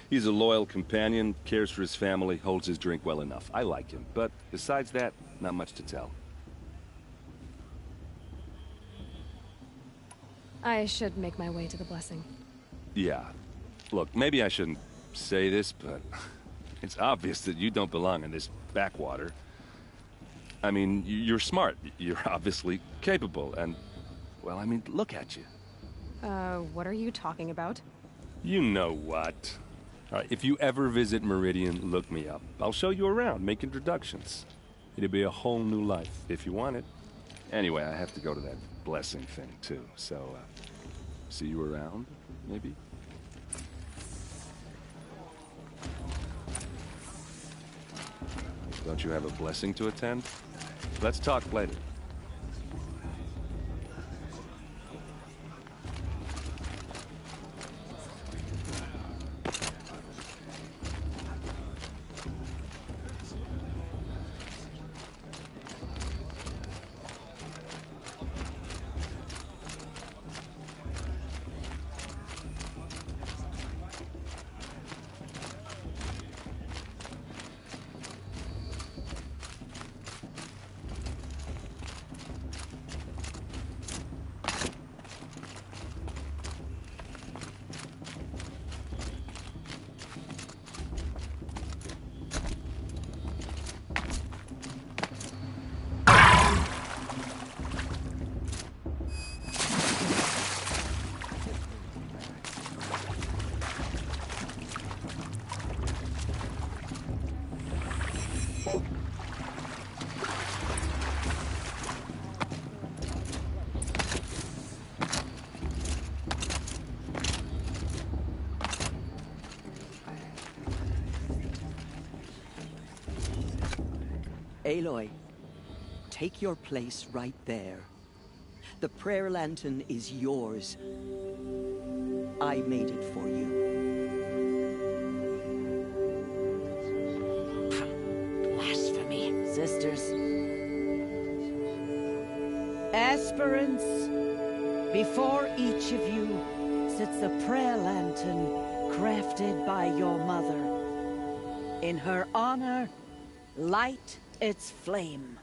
He's a loyal companion, cares for his family, holds his drink well enough. I like him, but besides that, not much to tell. I should make my way to the blessing. Yeah. Look, maybe I shouldn't say this, but it's obvious that you don't belong in this backwater. I mean, you're smart. You're obviously capable, and, well, I mean, look at you. What are you talking about? You know what. All right, if you ever visit Meridian, look me up. I'll show you around, make introductions. It'll be a whole new life, if you want it. Anyway, I have to go to that blessing thing, too, so, see you around, maybe? Don't you have a blessing to attend? Let's talk later. Aloy, take your place right there. The prayer lantern is yours. I made it for you. Blasphemy, sisters. Aspirants, before each of you sits a prayer lantern crafted by your mother. In her honor, light its flame.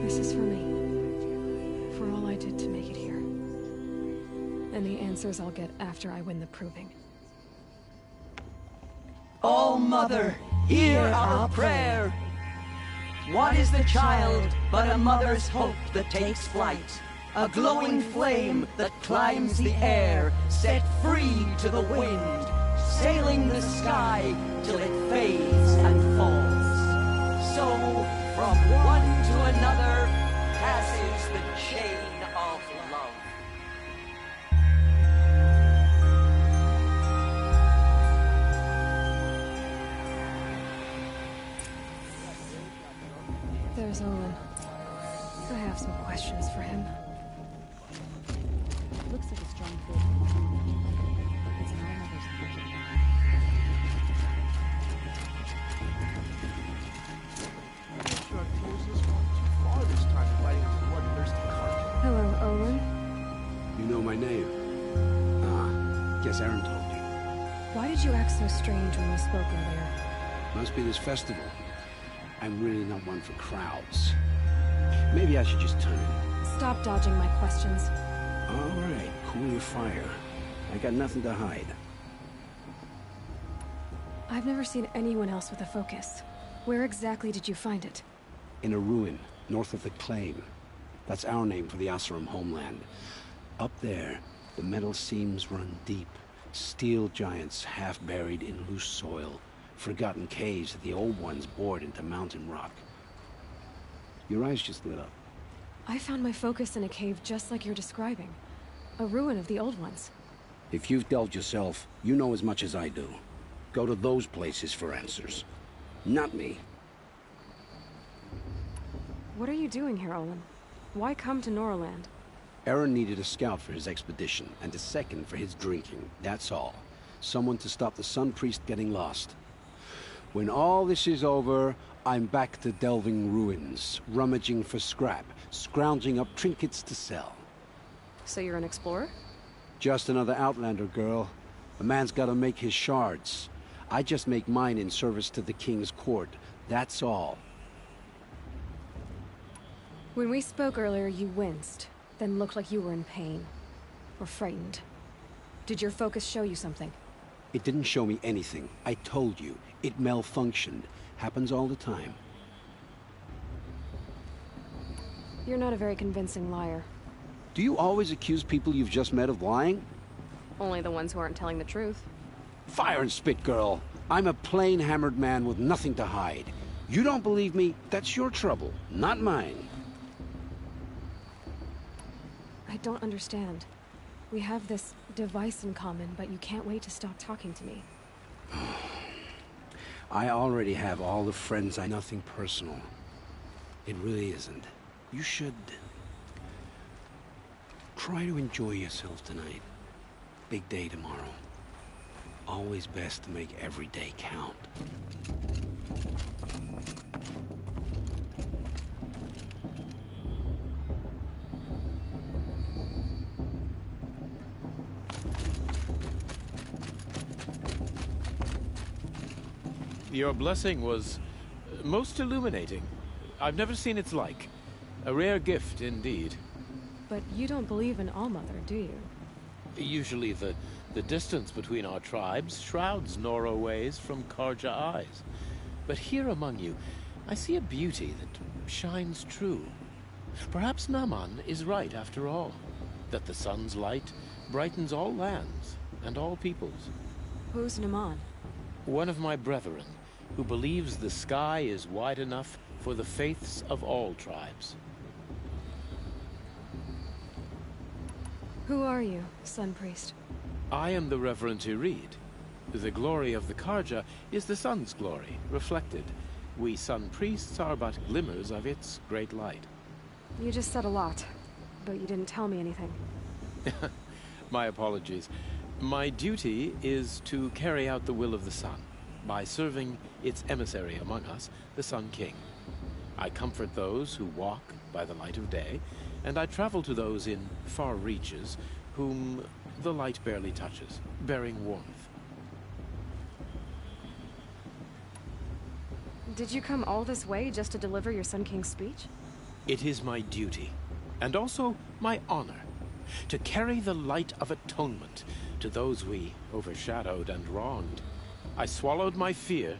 This is for me. For all I did to make it here. And the answers I'll get after I win the proving. Oh, Mother, hear our prayer. What is the child but a mother's hope that takes flight? A glowing flame that climbs the air, set free to the wind, sailing the sky till it fades and falls. So, from one to another, passes the chain of love. There's Olin. I have some questions for him. Looks like a strong fit. It's in our mother's hands. I'm sure Tears has gone too far this time in lighting the bloodthirsty cart. Hello, Olin. You know my name? Guess Aaron told you. Why did you act so strange when we spoke earlier? Must be this festival. I'm really not one for crowds. Maybe I should just turn. Stop dodging my questions. All right, cool your fire. I got nothing to hide. I've never seen anyone else with a focus. Where exactly did you find it? In a ruin, north of the Claim. That's our name for the Oseram homeland. Up there, the metal seams run deep. Steel giants half buried in loose soil. Forgotten caves that the old ones bored into mountain rock. Your eyes just lit up. I found my focus in a cave just like you're describing. A ruin of the old ones. If you've delved yourself, you know as much as I do. Go to those places for answers. Not me. What are you doing here, Olin? Why come to Norland? Aaron needed a scout for his expedition, and a second for his drinking, that's all. Someone to stop the Sun Priest getting lost. When all this is over, I'm back to delving ruins, rummaging for scrap, scrounging up trinkets to sell. So you're an explorer? Just another Outlander, girl. A man's gotta make his shards. I just make mine in service to the King's court. That's all. When we spoke earlier, you winced, then looked like you were in pain. Or frightened. Did your focus show you something? It didn't show me anything. I told you. It malfunctioned. Happens all the time. You're not a very convincing liar. Do you always accuse people you've just met of lying? Only the ones who aren't telling the truth. Fire and spit, girl. I'm a plain hammered man with nothing to hide. You don't believe me? That's your trouble, not mine. I don't understand. We have this device in common, but you can't wait to stop talking to me. I already have all the friends I... Nothing personal. It really isn't. You should... try to enjoy yourself tonight. Big day tomorrow. Always best to make every day count. Your blessing was most illuminating. I've never seen its like. A rare gift indeed. But you don't believe in All-Mother, do you? Usually the distance between our tribes shrouds Nora ways from Karja eyes. But here among you, I see a beauty that shines true. Perhaps Naman is right after all, that the sun's light brightens all lands and all peoples. Who's Naman? One of my brethren, who believes the sky is wide enough for the faiths of all tribes. Who are you, Sun Priest? I am the Reverend Irid. The glory of the Karja is the sun's glory, reflected. We Sun Priests are but glimmers of its great light. You just said a lot, but you didn't tell me anything. My apologies. My duty is to carry out the will of the sun, by serving its emissary among us, the Sun King. I comfort those who walk by the light of day, and I travel to those in far reaches whom the light barely touches, bearing warmth. Did you come all this way just to deliver your Sun King's speech? It is my duty, and also my honor, to carry the light of atonement to those we overshadowed and wronged. I swallowed my fear,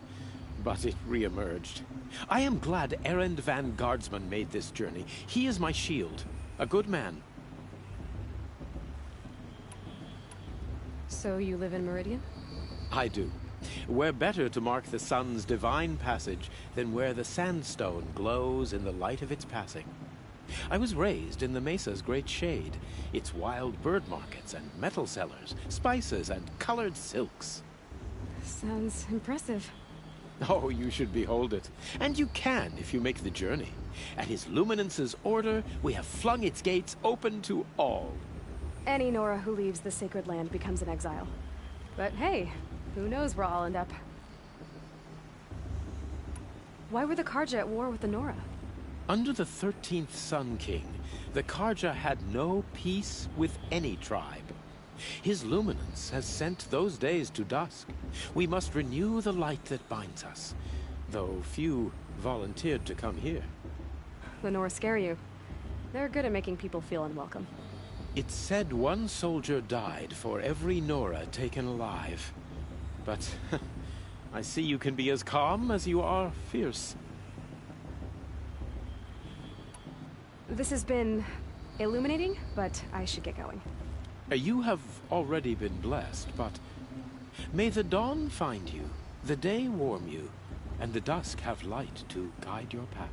but it re-emerged. I am glad Erend Van Guardsman made this journey. He is my shield, a good man. So you live in Meridian? I do. Where better to mark the sun's divine passage than where the sandstone glows in the light of its passing. I was raised in the Mesa's great shade, its wild bird markets and metal cellars, spices and colored silks. Sounds impressive. Oh, you should behold it. And you can if you make the journey. At His Luminance's order, we have flung its gates open to all. Any Nora who leaves the sacred land becomes an exile. But hey, who knows where I'll end up. Why were the Karja at war with the Nora? Under the 13th Sun King, the Karja had no peace with any tribe. His Luminance has sent those days to dusk. We must renew the light that binds us, though few volunteered to come here. The Nora scare you. They're good at making people feel unwelcome. It's said one soldier died for every Nora taken alive. But I see you can be as calm as you are fierce. This has been illuminating, but I should get going. You have already been blessed, but may the dawn find you, the day warm you, and the dusk have light to guide your path.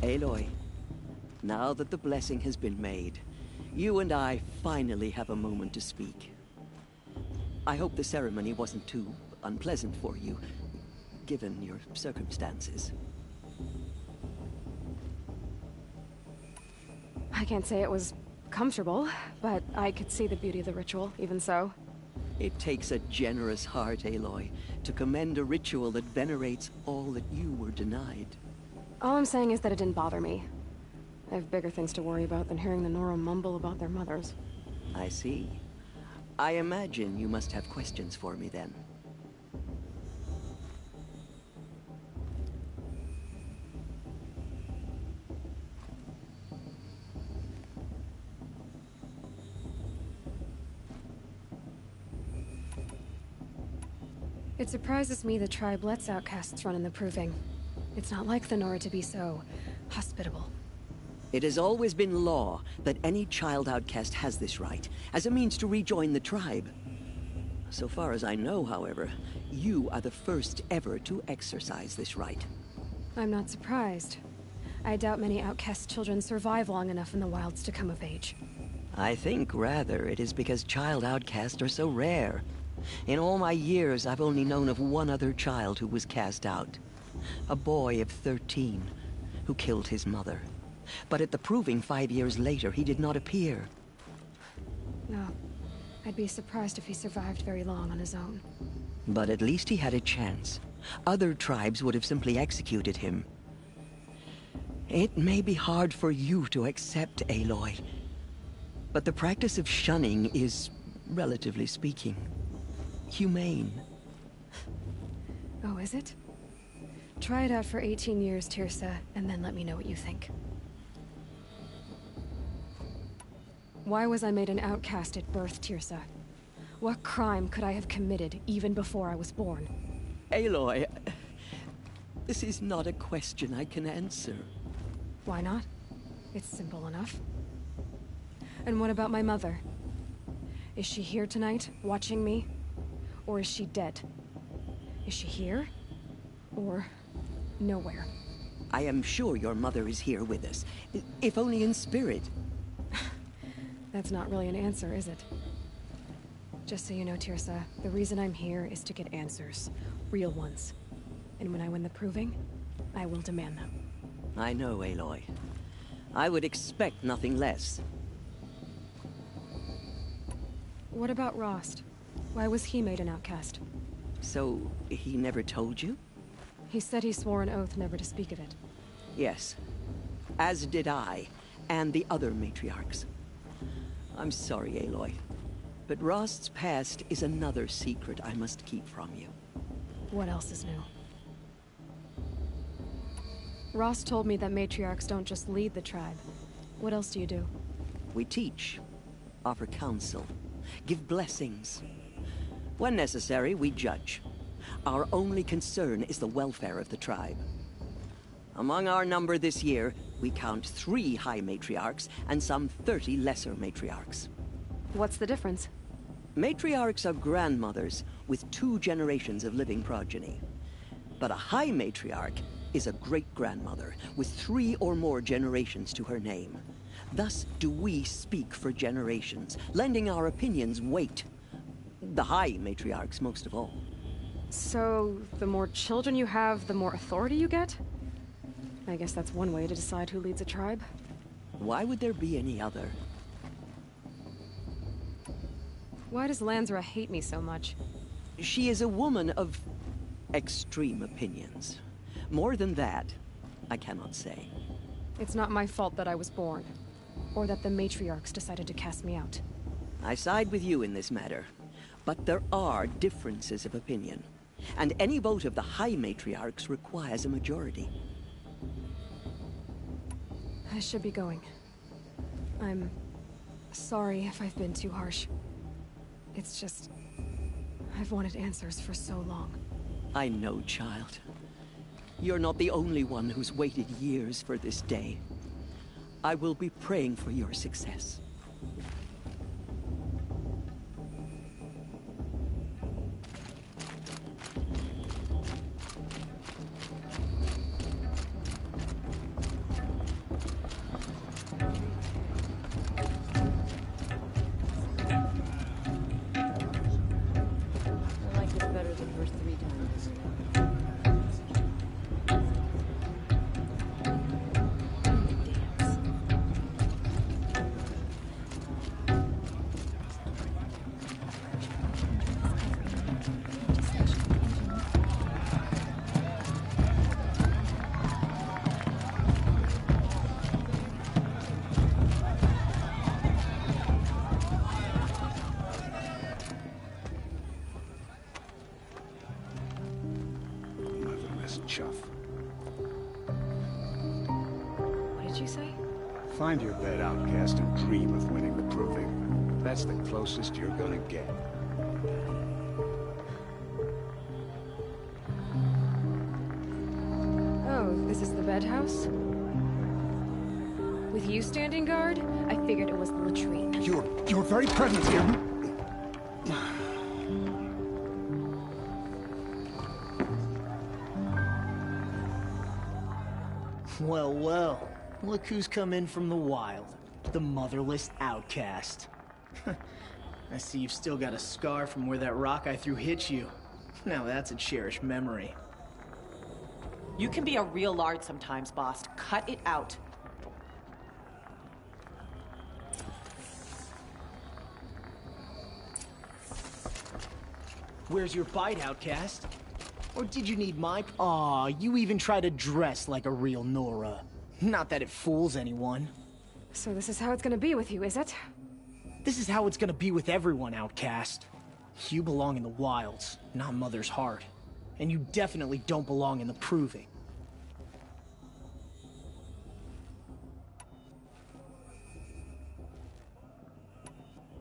Aloy, now that the blessing has been made, you and I finally have a moment to speak. I hope the ceremony wasn't too unpleasant for you, given your circumstances. I can't say it was comfortable, but I could see the beauty of the ritual, even so. It takes a generous heart, Aloy, to commend a ritual that venerates all that you were denied. All I'm saying is that it didn't bother me. I have bigger things to worry about than hearing the Nora mumble about their mothers. I see. I imagine you must have questions for me then. It surprises me the tribe lets outcasts run in the Proving. It's not like the Nora to be so hospitable. It has always been law that any child outcast has this right, as a means to rejoin the tribe. So far as I know, however, you are the first ever to exercise this right. I'm not surprised. I doubt many outcast children survive long enough in the wilds to come of age. I think, rather, it is because child outcasts are so rare. In all my years, I've only known of one other child who was cast out. A boy of 13, who killed his mother. But at the Proving 5 years later, he did not appear. No. I'd be surprised if he survived very long on his own. But at least he had a chance. Other tribes would have simply executed him. It may be hard for you to accept, Aloy, but the practice of shunning is, relatively speaking, humane. Oh, is it? Try it out for 18 years, Tirsa, and then let me know what you think. Why was I made an outcast at birth, Tirsa? What crime could I have committed even before I was born? Aloy, this is not a question I can answer. Why not? It's simple enough. And what about my mother? Is she here tonight, watching me? Or is she dead? Is she here? Or nowhere? I am sure your mother is here with us, if only in spirit. That's not really an answer, is it? Just so you know, Tirsa, the reason I'm here is to get answers. Real ones. And when I win the Proving, I will demand them. I know, Aloy. I would expect nothing less. What about Rost? Why was he made an outcast? So, he never told you? He said he swore an oath never to speak of it. Yes. As did I, and the other matriarchs. I'm sorry, Aloy, but Rost's past is another secret I must keep from you. What else is new? Rost told me that matriarchs don't just lead the tribe. What else do you do? We teach, offer counsel, give blessings. When necessary, we judge. Our only concern is the welfare of the tribe. Among our number this year, we count 3 high matriarchs and some 30 lesser matriarchs. What's the difference? Matriarchs are grandmothers with 2 generations of living progeny. But a high matriarch is a great-grandmother with 3 or more generations to her name. Thus do we speak for generations, lending our opinions weight. The high matriarchs most of all. So, the more children you have, the more authority you get? I guess that's one way to decide who leads a tribe. Why would there be any other? Why does Lansra hate me so much? She is a woman of extreme opinions. More than that, I cannot say. It's not my fault that I was born, or that the matriarchs decided to cast me out. I side with you in this matter, but there are differences of opinion, and any vote of the high matriarchs requires a majority. I should be going. I'm sorry if I've been too harsh. It's just, I've wanted answers for so long. I know, child. You're not the only one who's waited years for this day. I will be praying for your success. this chuff. What did you say? Find your bed, outcast, and dream of winning the proving. That's the closest you're gonna get. Oh, this is the bed house? With you standing guard, I figured it was the latrine. Your very presence here. Well, well. Look who's come in from the wild. The motherless outcast. I see you've still got a scar from where that rock I threw hit you. Now that's a cherished memory. You can be a real lard sometimes, boss. Cut it out. Where's your bite, outcast? Or did you need my... Aw, you even try to dress like a real Nora. Not that it fools anyone. So this is how it's gonna be with you, is it? This is how it's gonna be with everyone, outcast. You belong in the wilds, not Mother's heart. And you definitely don't belong in the proving.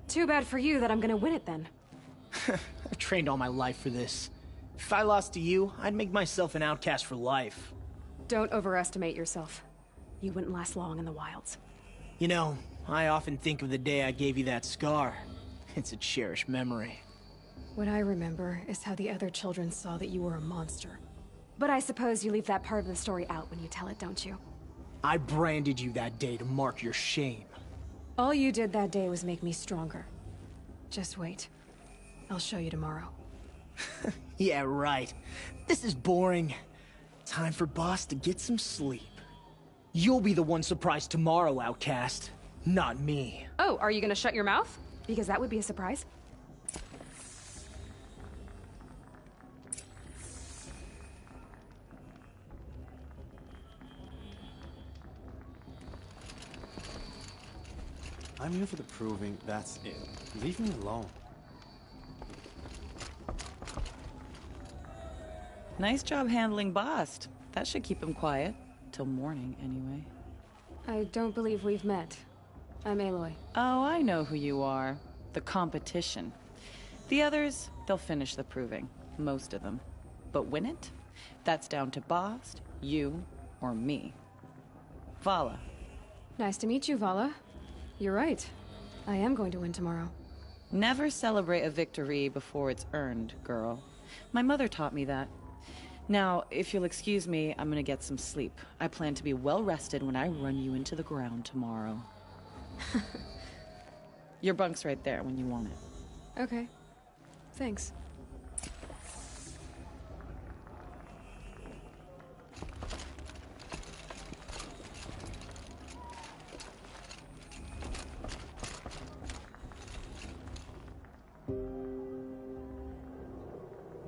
Too bad for you that I'm gonna win it then. I've trained all my life for this. If I lost to you, I'd make myself an outcast for life. Don't overestimate yourself. You wouldn't last long in the wilds. You know, I often think of the day I gave you that scar. It's a cherished memory. What I remember is how the other children saw that you were a monster. But I suppose you leave that part of the story out when you tell it, don't you? I branded you that day to mark your shame. All you did that day was make me stronger. Just wait. I'll show you tomorrow. Yeah, right. This is boring. Time for Boss to get some sleep. You'll be the one surprised tomorrow, outcast. Not me. Oh, are you gonna shut your mouth? Because that would be a surprise. I'm here for the proving, that's it. Leave me alone. Nice job handling Bast. That should keep him quiet. Till morning, anyway. I don't believe we've met. I'm Aloy. Oh, I know who you are. The competition. The others, they'll finish the proving. Most of them. But win it? That's down to Bast, you, or me. Vala. Nice to meet you, Vala. You're right. I am going to win tomorrow. Never celebrate a victory before it's earned, girl. My mother taught me that. Now, if you'll excuse me, I'm gonna get some sleep. I plan to be well rested when I run you into the ground tomorrow. Your bunk's right there when you want it. Okay. Thanks.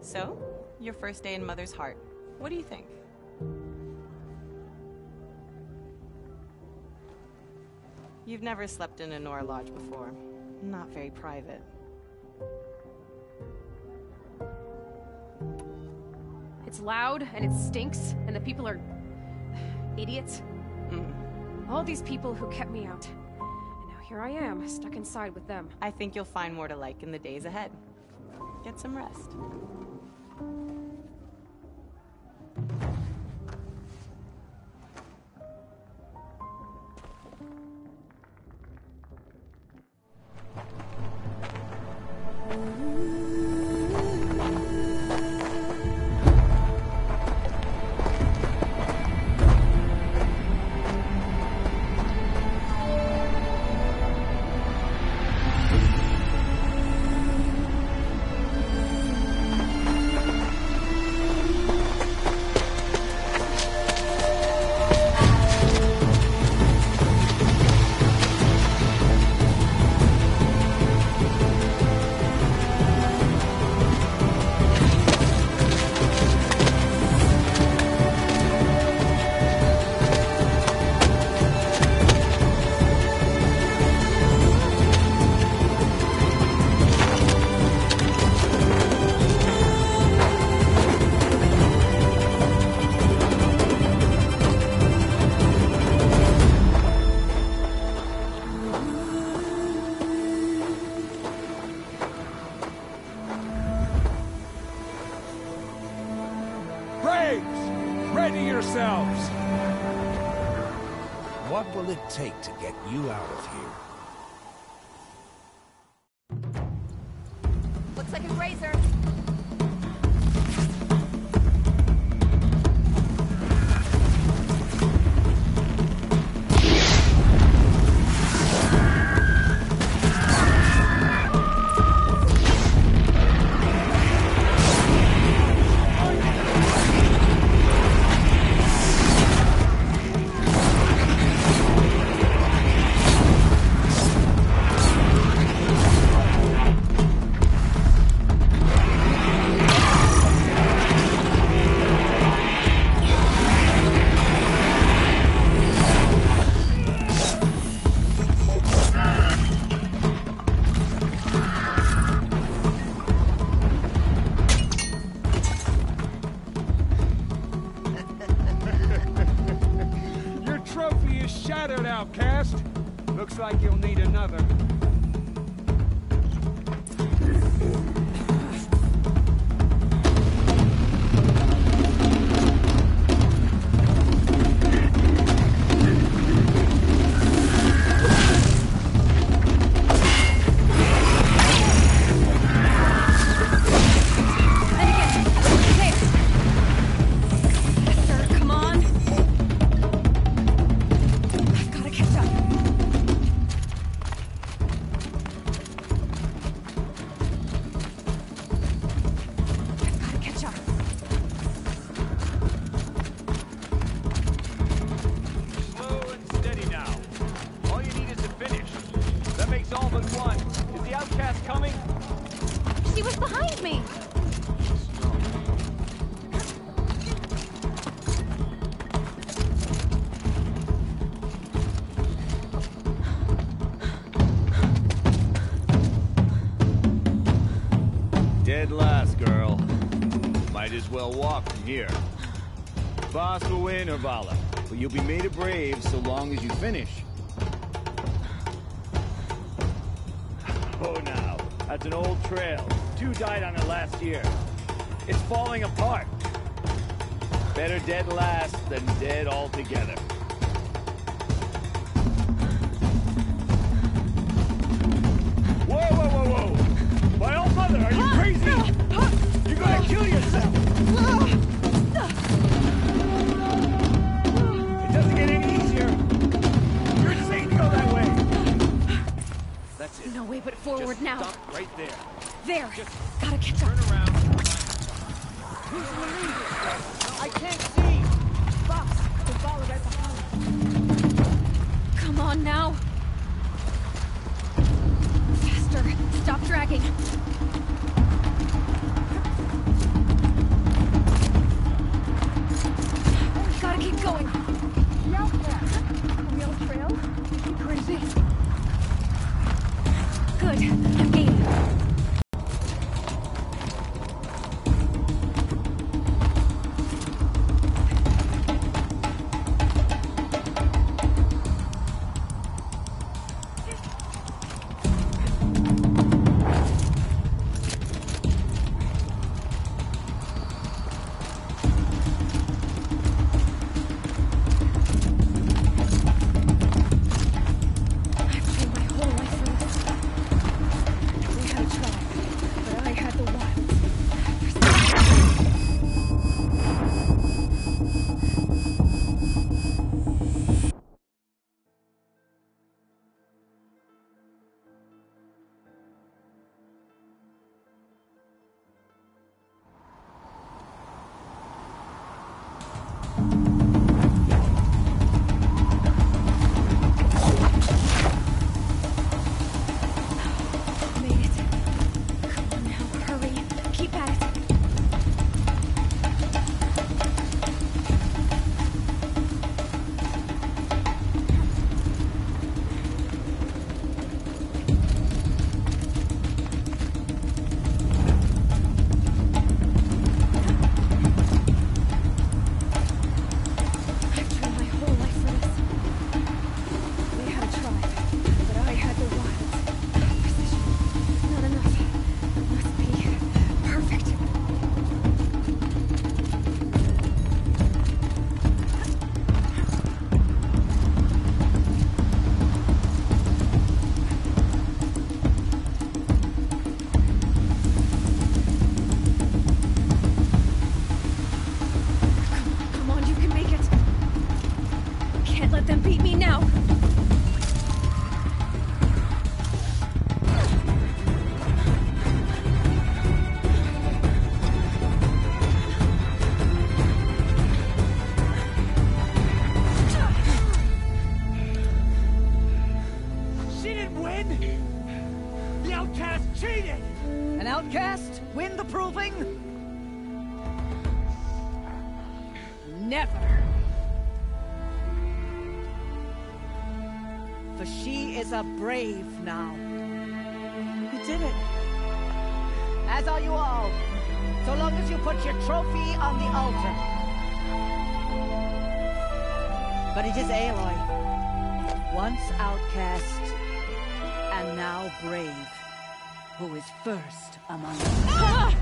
So, your first day in Mother's heart. What do you think? You've never slept in a Nora lodge before. Not very private. It's loud, and it stinks, and the people are... idiots. All these people who kept me out. And now here I am, stuck inside with them. I think you'll find more to like in the days ahead. Get some rest. Braves, ready yourselves! What will it take to get you out of here? Looks like a grazer. Outcast. Looks like you'll need another. Dead last, girl. Might as well walk from here. Boss will win, Urvala, but you'll be made a brave so long as you finish. Oh, now, that's an old trail. 2 died on it last year. It's falling apart. Better dead last than dead altogether. Whoa, whoa, whoa, whoa! My old mother, are you crazy? You're gonna kill yourself! It doesn't get any easier. You're insane to go that way. That's it. No way but forward Just now. stop right there. There. Just Gotta catch up. turn around. Who's in the lead? I can't see! Boss, the ball right behind. Come on now. Faster. Stop dragging. Gotta keep going. The outcast. The old trail? Is he crazy? Good. I'm gaining. can't let them beat me now! She didn't win! The outcast cheated! An outcast win the proving? Never! For she is a brave now. You did it. As are you all, so long as you put your trophy on the altar. But it is Aloy, once outcast, and now brave, who is first among us.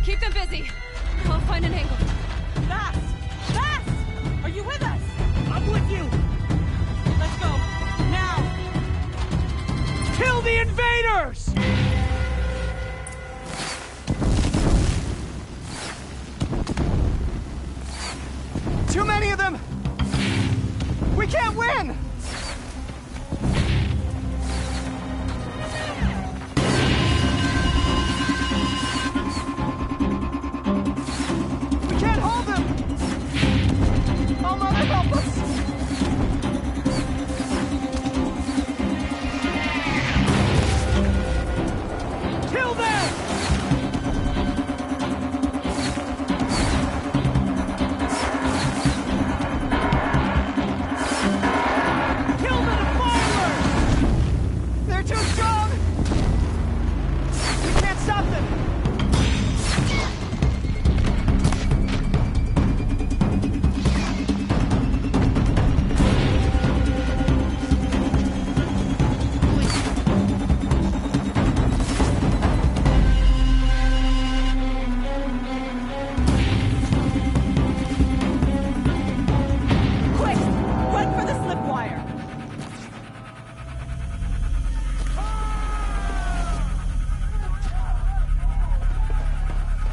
Keep them busy. I'll find an angle. Fast! Fast! Are you with us? I'm with you! Let's go. Now! Kill the invaders! Too many of them! We can't win!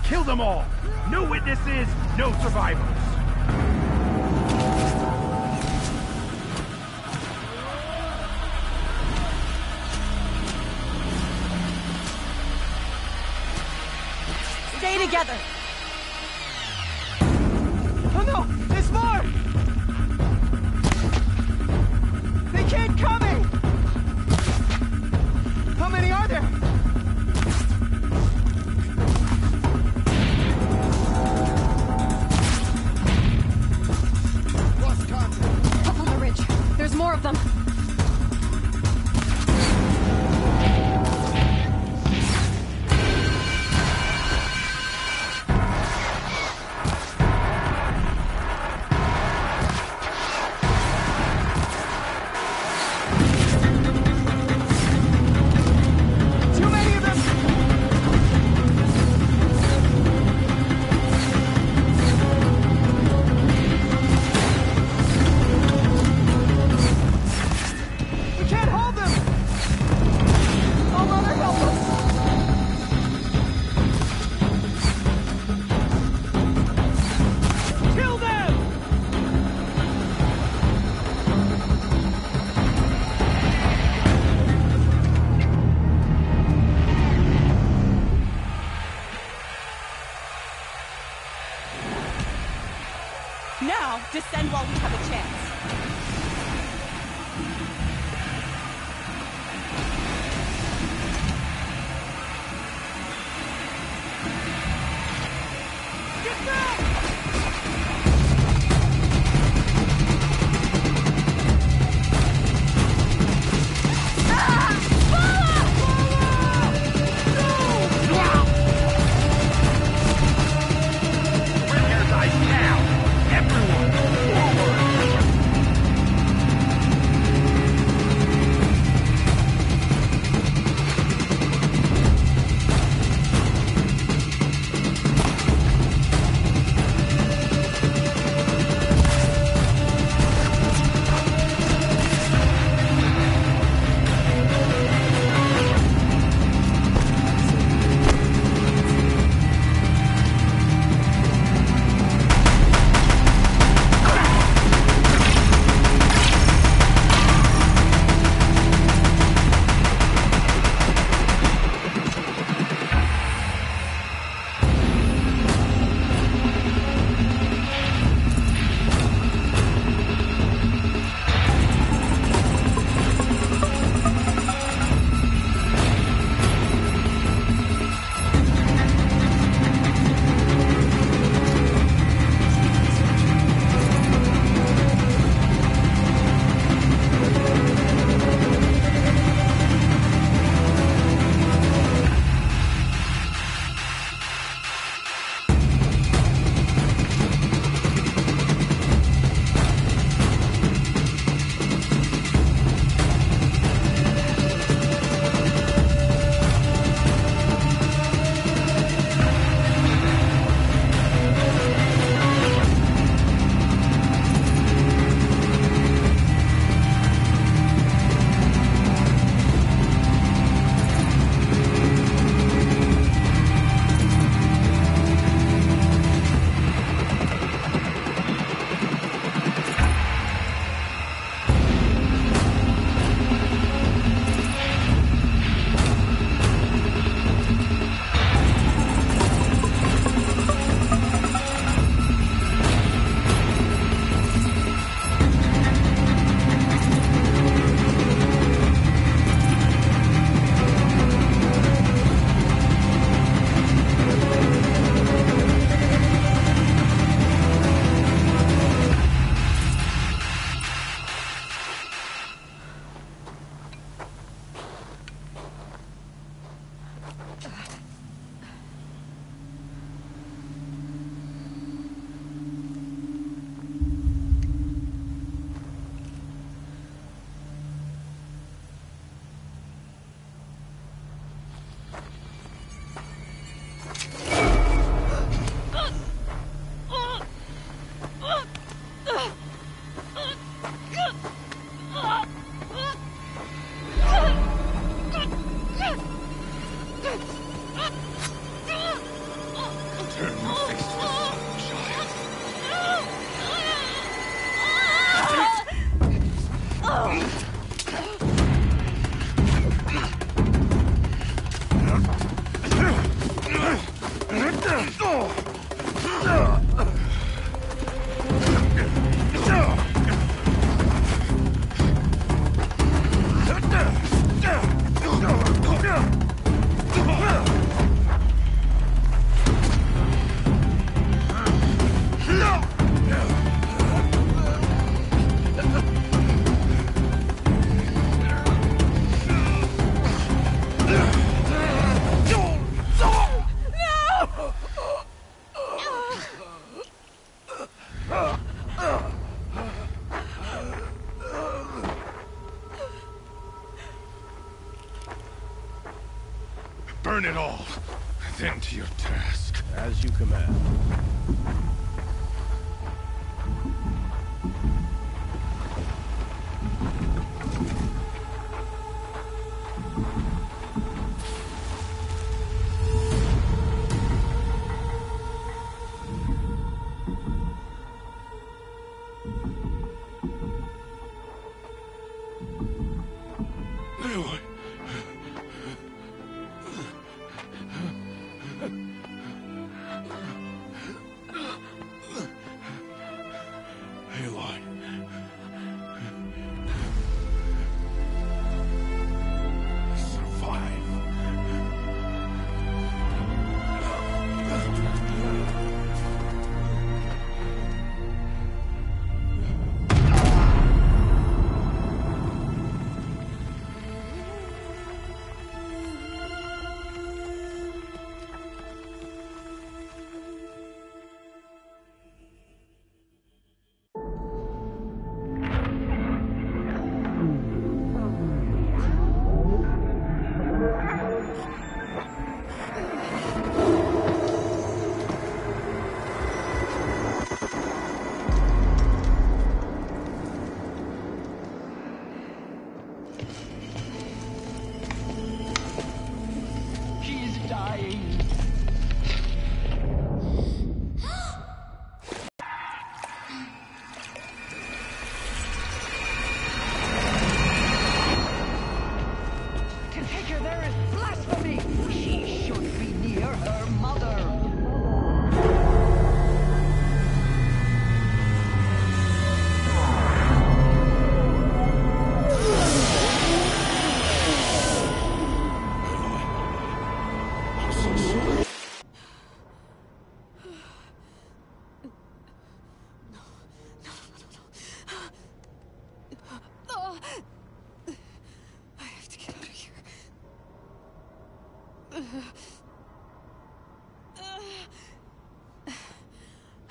Kill them all! No witnesses, no survivors! Stay together! Oh no! There's more! They keep coming! How many are there? Up on the ridge. There's more of them. Now, descend while we have a chance. Get back! Burn it all, then to your task. As you command.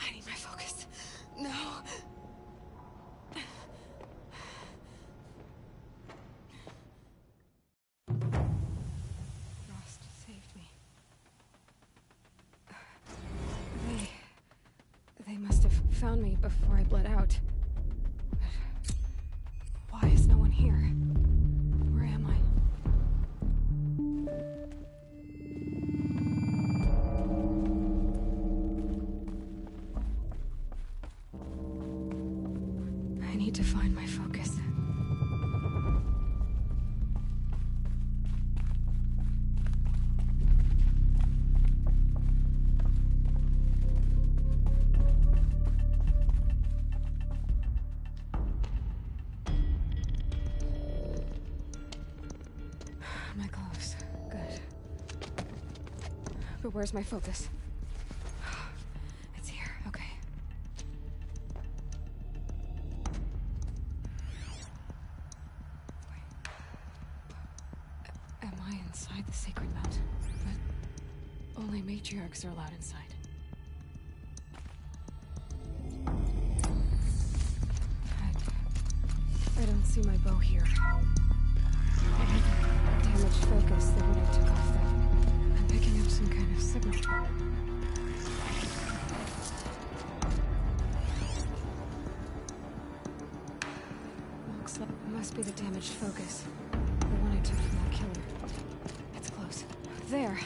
I need my focus. No. Frost saved me. They must have found me before I bled out. But why is no one here? Where am I? I need to find my focus. My clothes. Good. But where's my focus? It's here. Okay. Am I inside the sacred mountain? But only matriarchs are allowed inside. I don't see my bow here. Damaged focus that when I took off that I'm picking up some kind of signal. Looks like it must be the damaged focus. The one I took from the killer. It's close. There.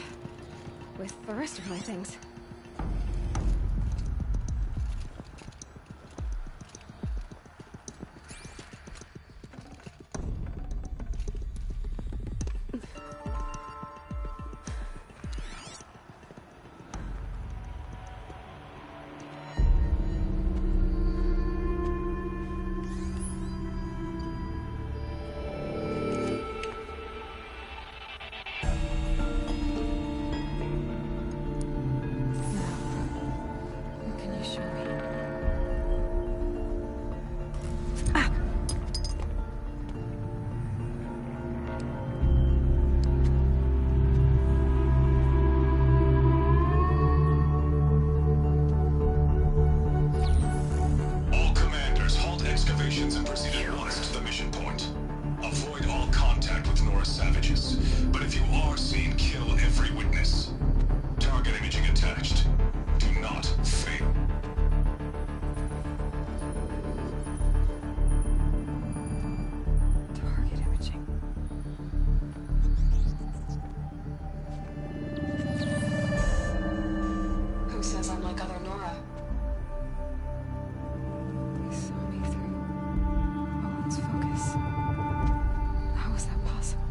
With the rest of my things. Avoid all contact with Nora savages. But if you are seen, kill every witness. Target imaging attached. Do not fail. Target imaging. Who says I'm like other Nora? They saw me through Owen's focus. How is that possible?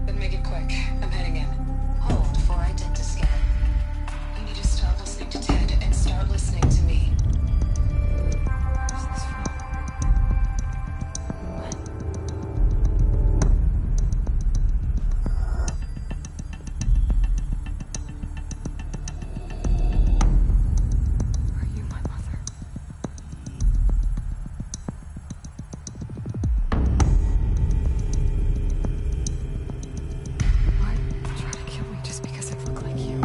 Then make it quick. I'm heading in. Hold for identiscan. You need to stop listening to Ted and start listening to me. Where's this from? When? Are you my mother? Why try to kill me just because I look like you?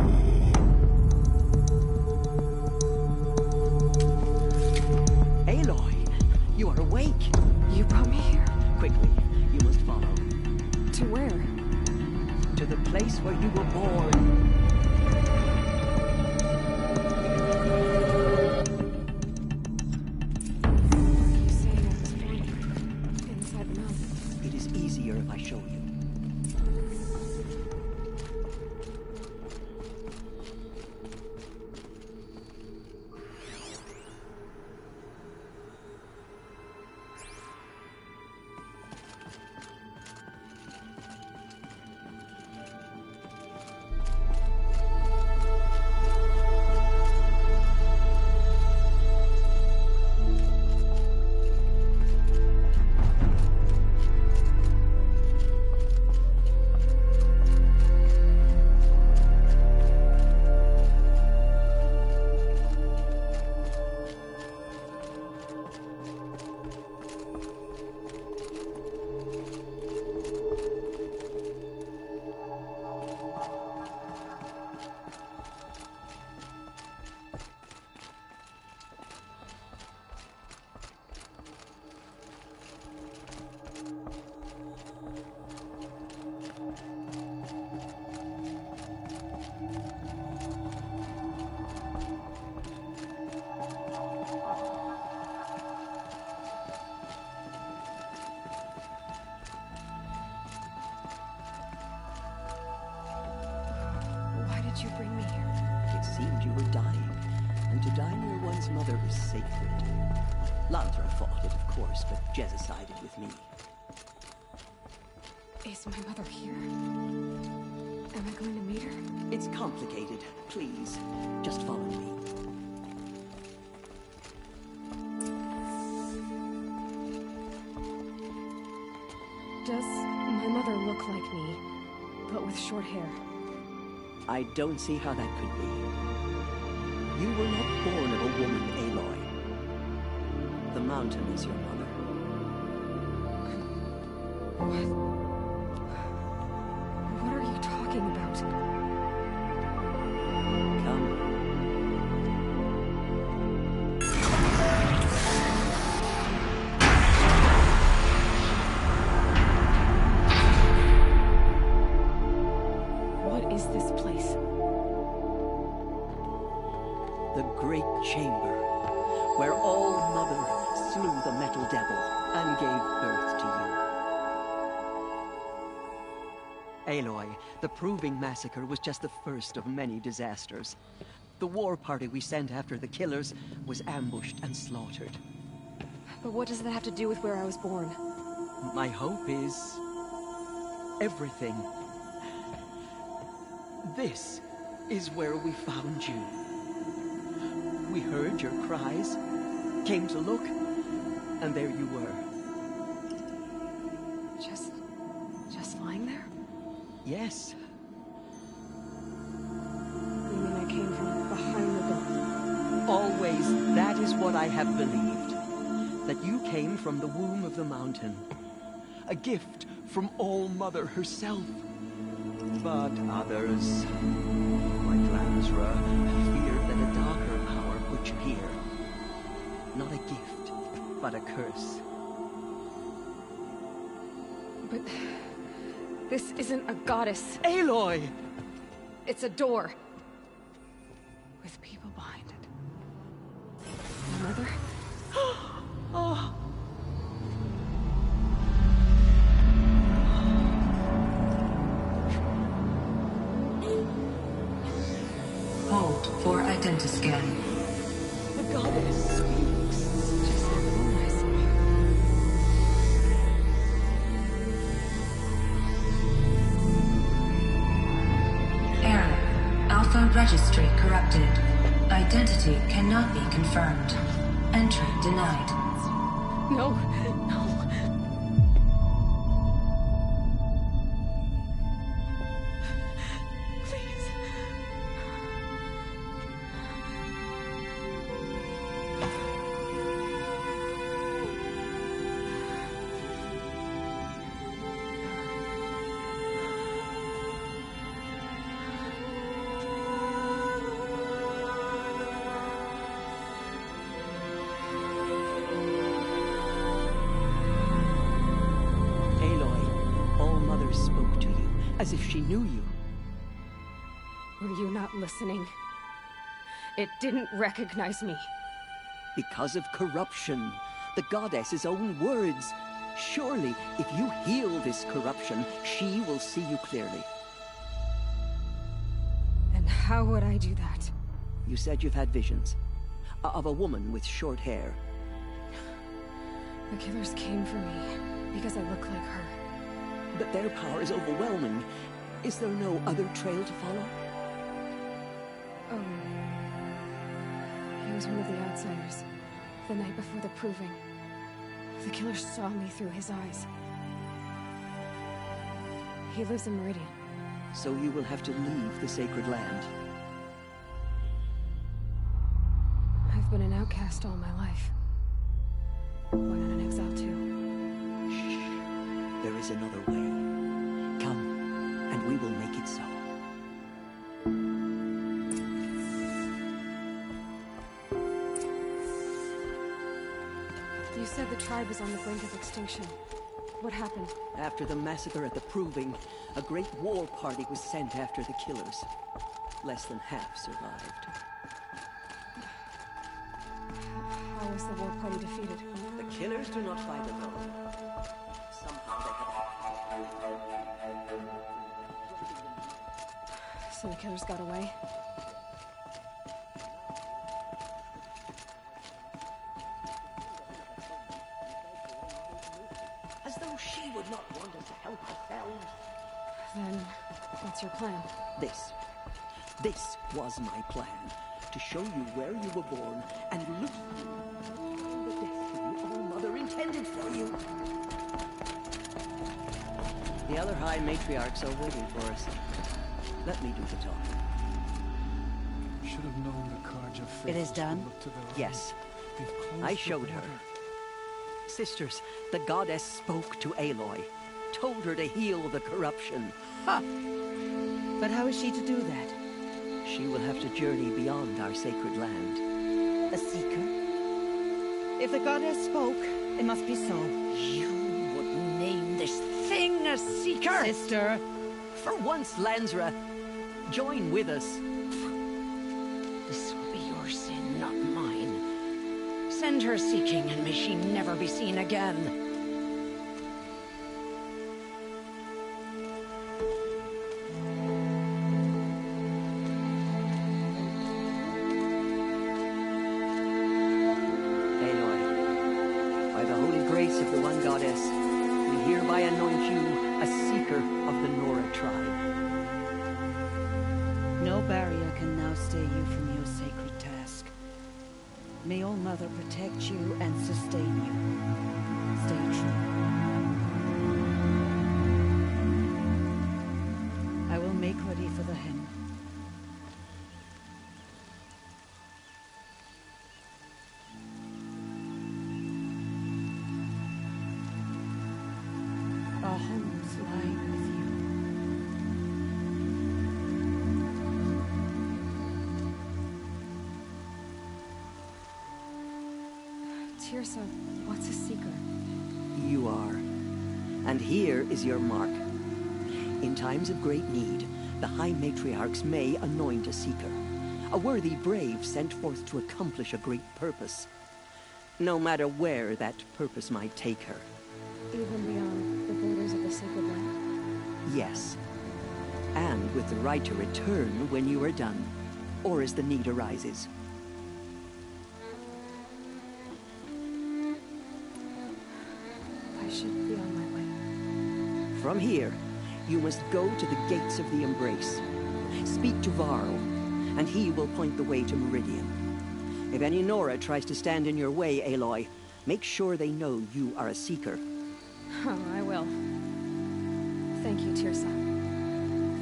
Aloy, you are awake. You brought me here. Quickly, you must follow. To where? To the place where you were born. You saying I was born inside the mountain? It is easier if I show you. Why did you bring me here? It seemed you were dying, and to die near one's mother is sacred. Lantra fought it, of course, but Jezza sided with me. Is my mother here? Am I going to meet her? It's complicated. Please, just follow me. Does my mother look like me, but with short hair? I don't see how that could be. You were not born of a woman, Aloy. The mountain is your mother. What are you talking about? Come. What is this place? The Great Chamber, where All Mother slew the Metal Devil and gave birth to you. Aloy, the Proving Massacre was just the first of many disasters. The war party we sent after the killers was ambushed and slaughtered. But what does that have to do with where I was born? My hope is everything. This is where we found you. We heard your cries, came to look, and there you were. Just lying there? Yes. You mean I came from behind the door? Always, that is what I have believed. That you came from the womb of the mountain. A gift from All Mother herself. But others, like Lansra, feared that a darker power put you here. Not a gift, but a curse. But this isn't a goddess. Aloy! It's a door. With people behind it. My mother? Oh. Hold for identiscan. The goddess speaks. Just like the woman I saw. Error. Alpha registry corrupted. Identity cannot be confirmed. Entry denied. No, no. Please. Aloy, All Mother spoke to you, as if she knew you. Were you not listening? It didn't recognize me. Because of corruption. The goddess's own words. Surely, if you heal this corruption, she will see you clearly. And how would I do that? You said you've had visions. Of a woman with short hair. The killers came for me because I look like her. But their power is overwhelming. Is there no other trail to follow? Oh. He was one of the outsiders. The night before the proving. The killer saw me through his eyes. He lives in Meridian. So you will have to leave the sacred land. I've been an outcast all my life. Why not an exile too? Shh. There is another way. Come, and we will make it so. You said the tribe was on the brink of extinction. What happened? After the massacre at the Proving, a great war party was sent after the killers. Less than half survived. How was the war party defeated? The killers do not fight alone. Somehow they have... So the killers got away? As though she would not want us to help ourselves. Then, what's your plan? This was my plan. To show you where you were born and look you the destiny All Mother intended for you. The other High Matriarchs are waiting for us. Let me do the talking. Should have known the Carja fate. It is done? Look to the right. Yes. They've closed I the showed her. border. Sisters, the goddess spoke to Aloy. Told her to heal the corruption. Ha! But how is she to do that? She will have to journey beyond our sacred land. A seeker? If the goddess spoke, it must be so. You would name this thing a seeker? Sister! For once, Lansra, join with us. This will be your sin, not mine. Send her seeking, and may she never be seen again. Of the one goddess, we hereby anoint you a seeker of the Nora tribe. No barrier can now stay you from your sacred task. May All Mother protect you and sustain you. Stay true. I will make ready for the hymn. Our homes lie with you. Tirsa, what's a seeker? You are. And here is your mark. In times of great need, the High Matriarchs may anoint a seeker. A worthy brave sent forth to accomplish a great purpose. No matter where that purpose might take her. Even beyond the borders of the sacred land? Yes. And with the right to return when you are done, or as the need arises. I should be on my way. From here, you must go to the gates of the Embrace. Speak to Varl, and he will point the way to Meridian. If any Nora tries to stand in your way, Aloy, make sure they know you are a seeker. Oh, I will. Thank you, Tirsa,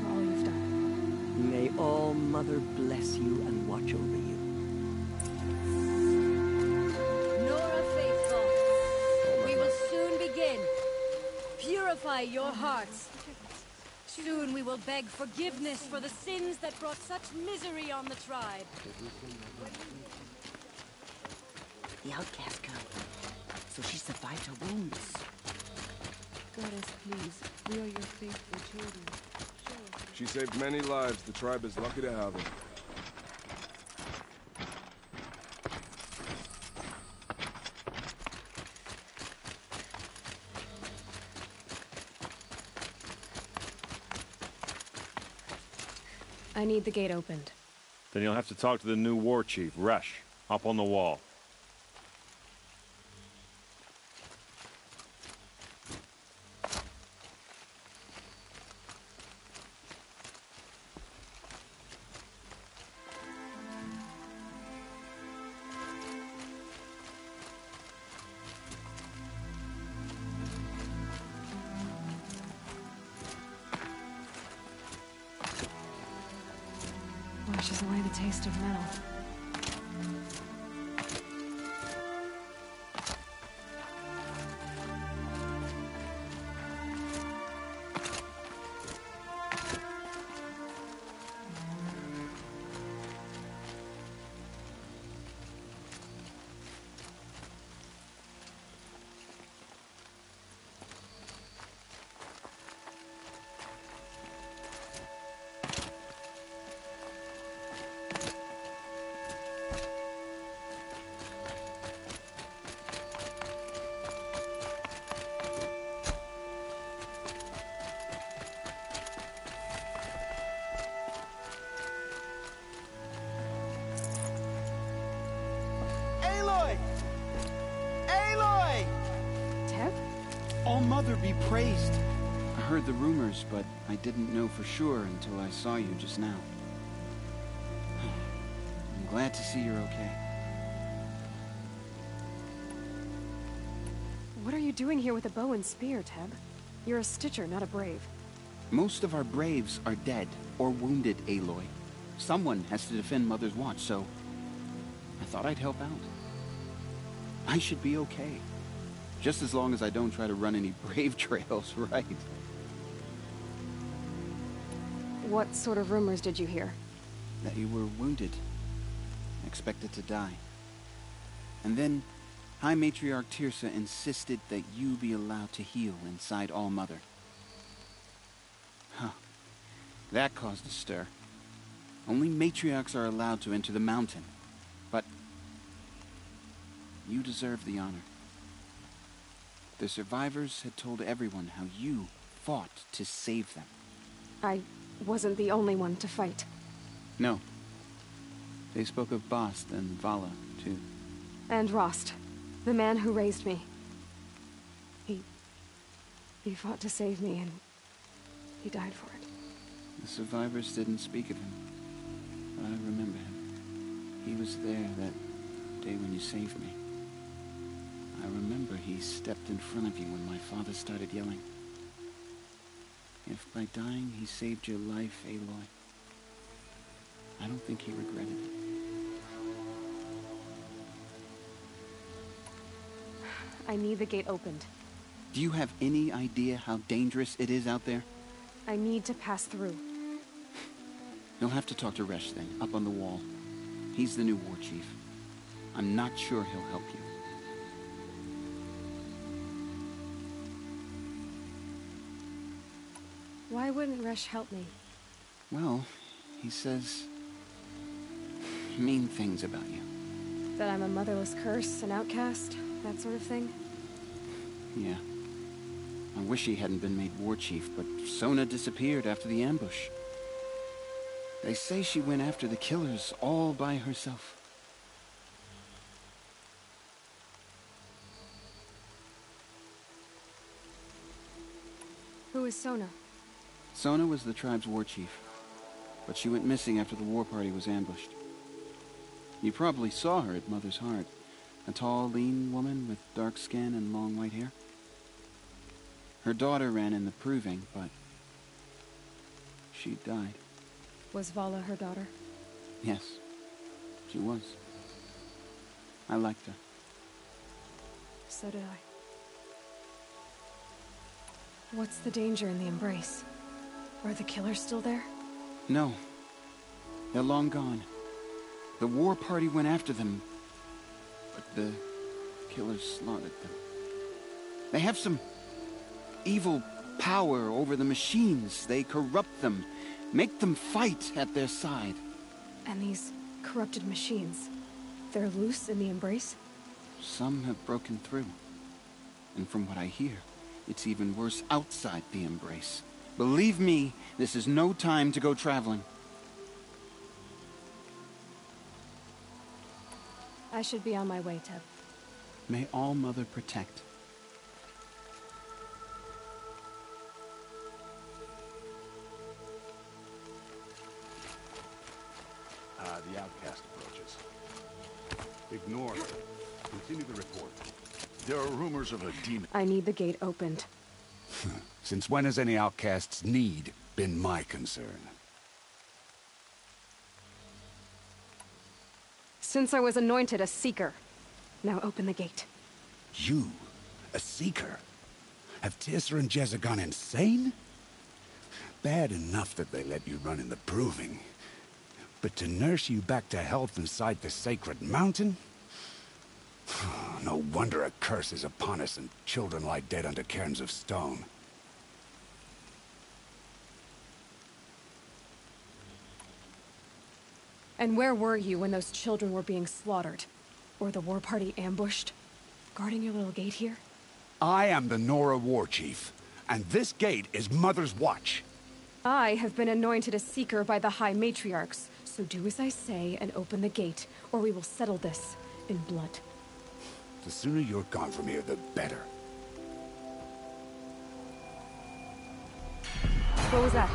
for all you've done. May All Mother bless you and watch over you. Nora faithful, we will soon begin. Purify your hearts. Soon we will beg forgiveness for the sins that brought such misery on the tribe. The outcast girl. So she survived her wounds. Goddess, please. We are your faithful children. She saved many lives. The tribe is lucky to have her. I need the gate opened. Then you'll have to talk to the new war chief, Resh, up on the wall. Washes away the taste of metal. All-Mother be praised! I heard the rumors, but I didn't know for sure until I saw you just now. I'm glad to see you're okay. What are you doing here with a bow and spear, Teb? You're a Stitcher, not a Brave. Most of our Braves are dead or wounded, Aloy. Someone has to defend Mother's watch, so I thought I'd help out. I should be okay. Just as long as I don't try to run any Brave trails, right? What sort of rumors did you hear? That you were wounded. Expected to die. And then, High Matriarch Tirsa insisted that you be allowed to heal inside All-Mother. Huh. That caused a stir. Only matriarchs are allowed to enter the mountain. But you deserve the honor. The survivors had told everyone how you fought to save them. I wasn't the only one to fight. No. They spoke of Bast and Vala, too. And Rost, the man who raised me. He fought to save me, and he died for it. The survivors didn't speak of him, but I remember him. He was there that day when you saved me. I remember he stepped in front of you when my father started yelling. If by dying he saved your life, Aloy, I don't think he regretted it. I need the gate opened. Do you have any idea how dangerous it is out there? I need to pass through. You'll have to talk to Resh then, up on the wall. He's the new war chief. I'm not sure he'll help you. Why wouldn't Resh help me? Well, he says mean things about you. That I'm a motherless curse, an outcast, that sort of thing? Yeah. I wish he hadn't been made war chief, but Sona disappeared after the ambush. They say she went after the killers all by herself. Who is Sona? Sona was the tribe's war chief, but she went missing after the war party was ambushed. You probably saw her at Mother's Heart. A tall, lean woman with dark skin and long white hair. Her daughter ran in the proving, but she died. Was Vala her daughter? Yes, she was. I liked her. So did I. What's the danger in the Embrace? Are the killers still there? No. They're long gone. The war party went after them, but the killers slaughtered them. They have some evil power over the machines. They corrupt them, make them fight at their side. And these corrupted machines, they're loose in the Embrace? Some have broken through. And from what I hear, it's even worse outside the Embrace. Believe me, this is no time to go traveling. I should be on my way, Teb. May All-Mother protect. The outcast approaches. Ignore her. Continue the report. There are rumors of a demon. I need the gate opened. Since when has any outcast's need been my concern? Since I was anointed a Seeker. Now open the gate. You? A Seeker? Have Tissa and Jezza gone insane? Bad enough that they let you run in the proving. But to nurse you back to health inside the sacred mountain? No wonder a curse is upon us and children lie dead under cairns of stone. And where were you when those children were being slaughtered? Or the war party ambushed? Guarding your little gate here? I am the Nora War Chief, and this gate is Mother's watch. I have been anointed a Seeker by the High Matriarchs, so do as I say and open the gate, or we will settle this in blood. The sooner you're gone from here, the better. What was that?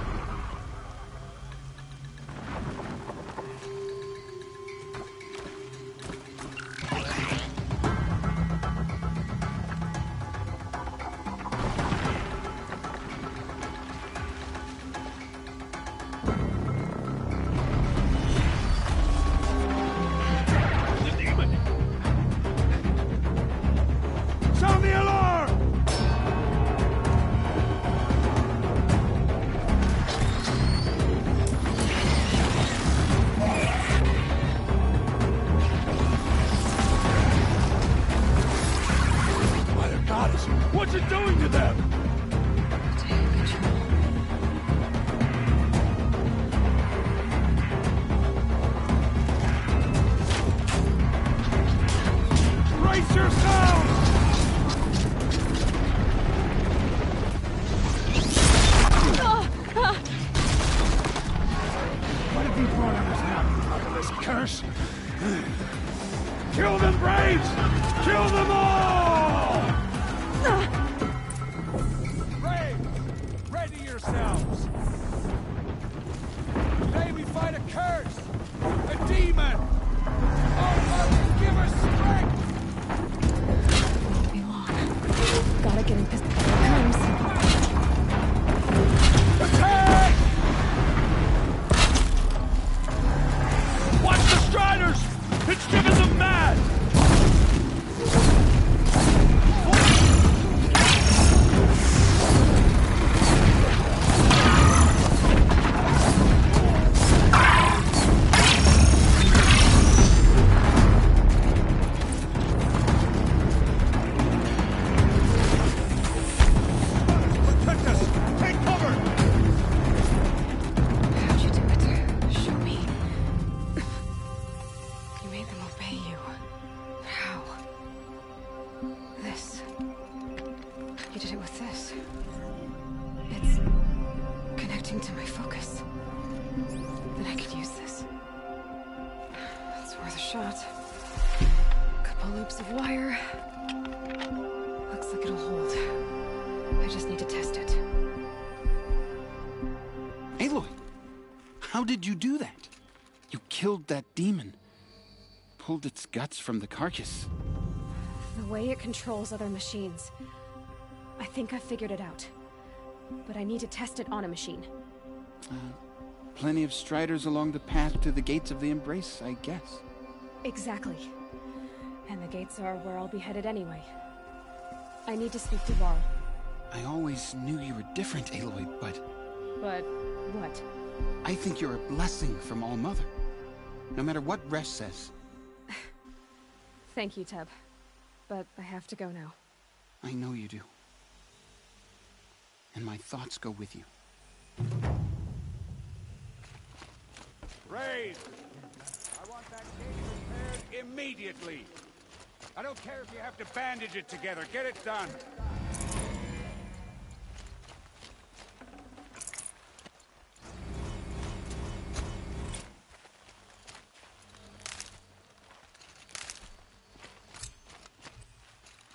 Sound the alarm! My goddess, What's it doing to them? Brace yourselves! what have you brought on us now, motherless curse? Kill them, Braves! Kill them all! Braves, ready yourselves! Today we fight a curse! A demon! Oh, Mother, give us strength! Won't be long. Gotta get in this. Here it comes. Attack! Watch the Striders! It's driven them mad! shot. Couple loops of wire. Looks like it'll hold. I just need to test it. Aloy! How did you do that? You killed that demon. Pulled its guts from the carcass. The way it controls other machines. I think I figured it out. But I need to test it on a machine. Plenty of striders along the path to the gates of the Embrace, I guess. Exactly. And the gates are where I'll be headed anyway. I need to speak to Varl. I always knew you were different, Aloy, but... But what? I think you're a blessing from All-Mother. No matter what Resh says. Thank you, Teb. But I have to go now. I know you do. And my thoughts go with you. Raise! I want that cage repaired immediately. I don't care if you have to bandage it together. Get it done.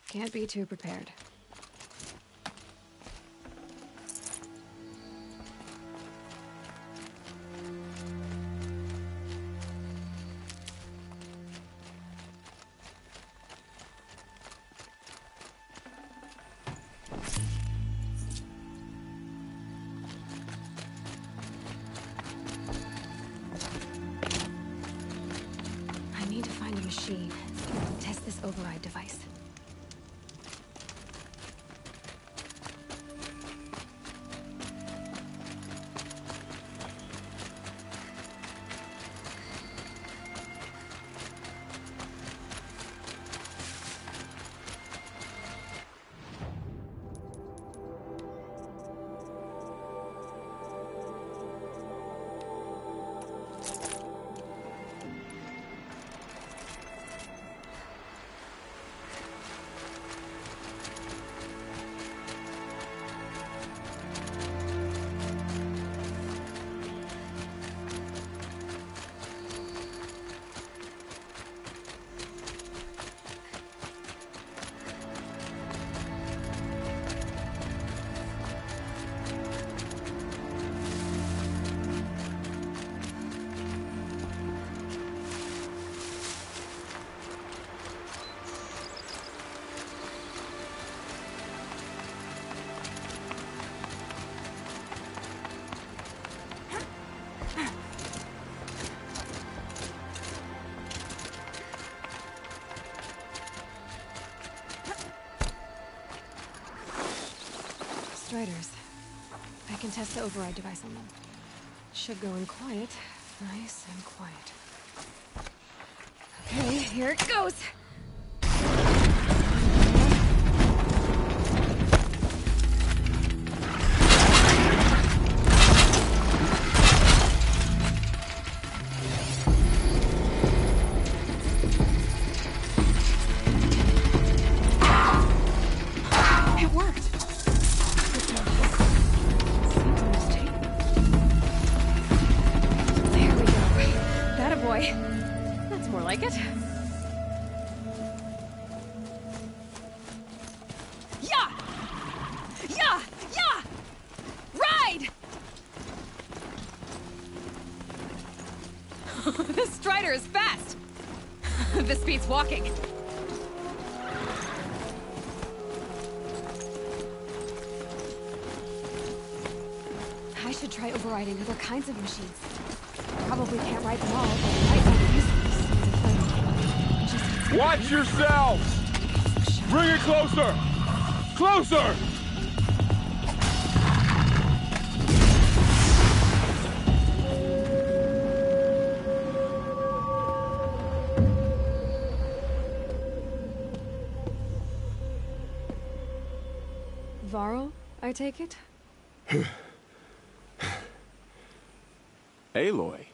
Can't be too prepared. I need to find a machine. Test this override device. Striders. I can test the override device on them. Should go in quiet. Nice and quiet. Okay, here it goes! It worked! There we go. That a boy. That's more like it. Yeah! Yeah! Yeah! Ride! This Strider is fast! This beats walking. I should try overriding other kinds of machines. Probably can't ride them all, but I might find it useful. Watch yourselves! Bring it closer! Closer! Varl, I take it? Aloy.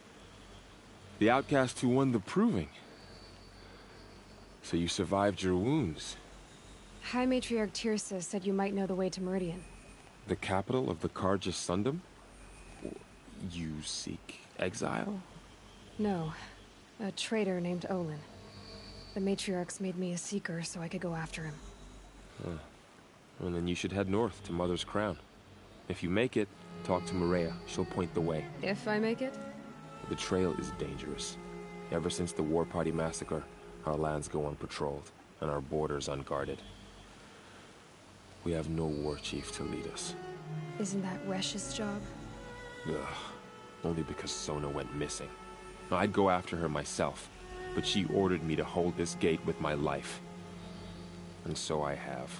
The outcast who won the proving. So you survived your wounds. High Matriarch Tirsa said you might know the way to Meridian. The capital of the Carja Sundom? You seek exile? No. A traitor named Olin. The matriarchs made me a seeker so I could go after him. Well, then you should head north to Mother's Crown. If you make it, talk to Maria. She'll point the way. If I make it? The trail is dangerous. Ever since the War Party massacre, our lands go unpatrolled, and our borders unguarded. We have no war chief to lead us. Isn't that Resh's job? Ugh. Only because Sona went missing. I'd go after her myself, but she ordered me to hold this gate with my life. And so I have.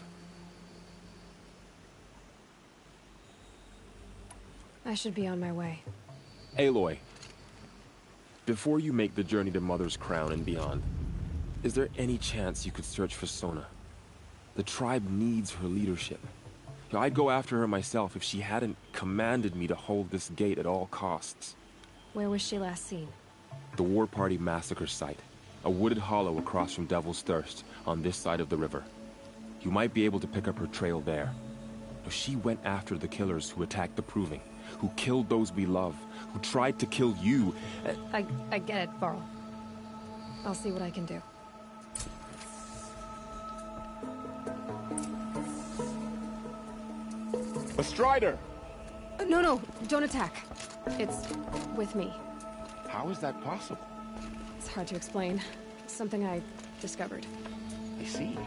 I should be on my way. Aloy, before you make the journey to Mother's Crown and beyond, is there any chance you could search for Sona? The tribe needs her leadership. I'd go after her myself if she hadn't commanded me to hold this gate at all costs. Where was she last seen? The War Party massacre site. A wooded hollow across from Devil's Thirst, on this side of the river. You might be able to pick up her trail there. She went after the killers who attacked the Proving, who killed those we love, who tried to kill you. I get it, Varl. I'll see what I can do. A Strider! No, don't attack. It's with me. How is that possible? It's hard to explain. Something I discovered. I see.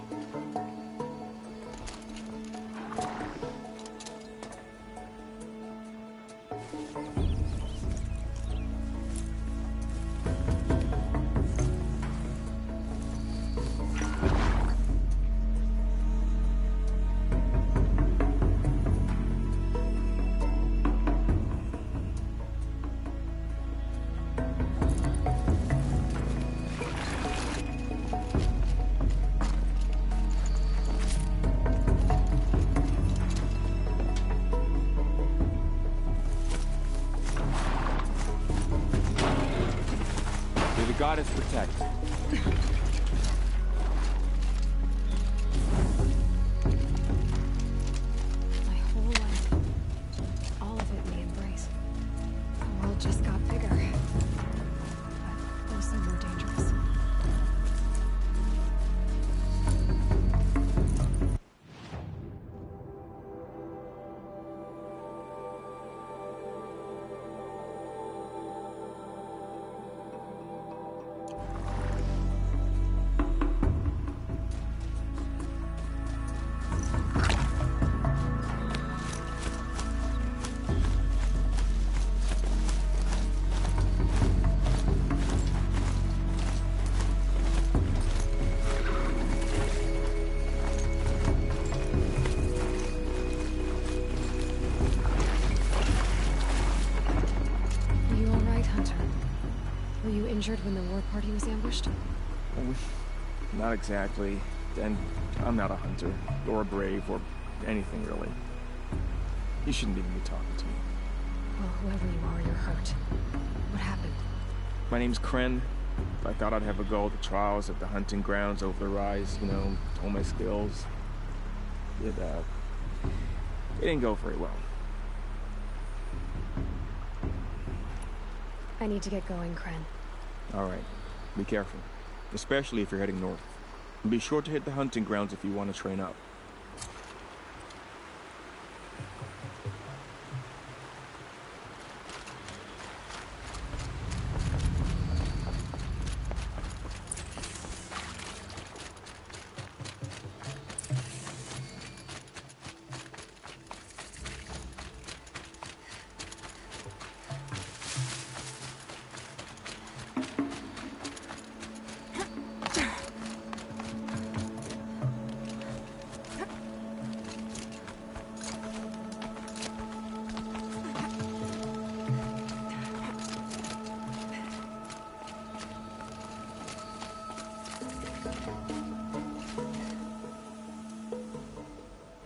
Goddess protect. My whole life, all of it in the embrace. The world just got bigger, but also more dangerous. Injured when the War Party was ambushed? Not exactly. And I'm not a hunter, or a brave, or anything really. You shouldn't even be talking to me. Well, whoever you are, you're hurt. What happened? My name's Kren. I thought I'd have a go at the trials at the hunting grounds over the rise, you know, hone my skills. It didn't go very well. I need to get going, Kren. Alright. Be careful. Especially if you're heading north. And be sure to hit the hunting grounds if you want to train up.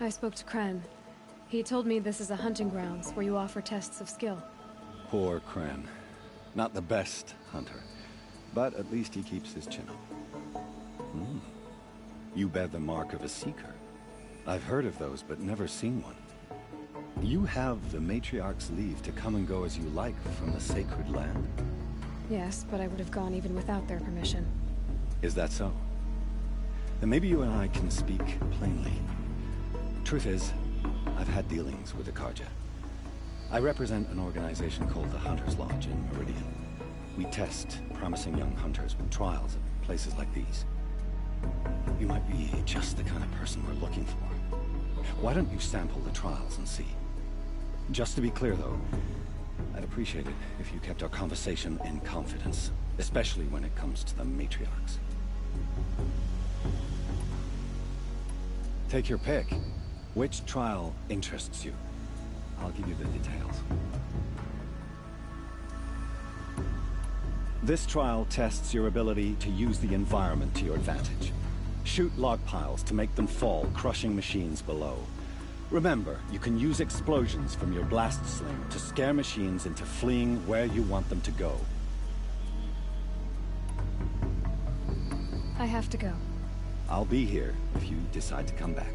I spoke to Kren. He told me this is a hunting grounds where you offer tests of skill. Poor Kren. Not the best hunter. But at least he keeps his chin up. You bear the mark of a seeker. I've heard of those, but never seen one. You have the Matriarch's leave to come and go as you like from the sacred land. Yes, but I would have gone even without their permission. Is that so? Then maybe you and I can speak plainly. Truth is, I've had dealings with the Karja. I represent an organization called the Hunter's Lodge in Meridian. We test promising young hunters with trials at places like these. You might be just the kind of person we're looking for. Why don't you sample the trials and see? Just to be clear, though, I'd appreciate it if you kept our conversation in confidence, especially when it comes to the matriarchs. Take your pick. Which trial interests you? I'll give you the details. This trial tests your ability to use the environment to your advantage. Shoot log piles to make them fall, crushing machines below. Remember, you can use explosions from your blast sling to scare machines into fleeing where you want them to go. I have to go. I'll be here if you decide to come back.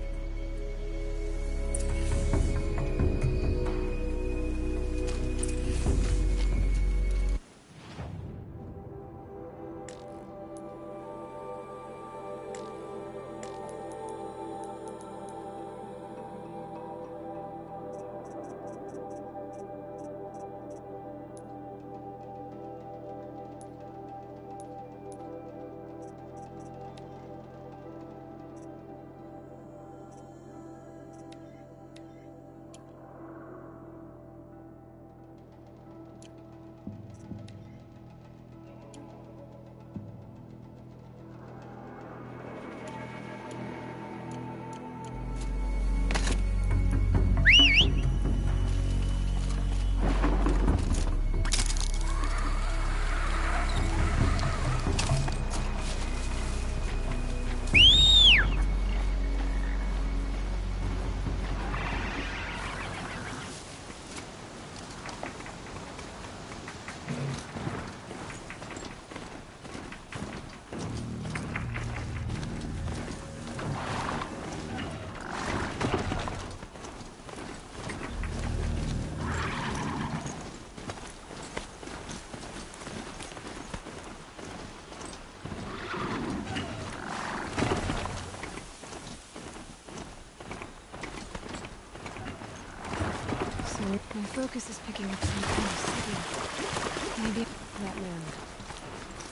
My focus is picking up some kind of signal. Maybe that man.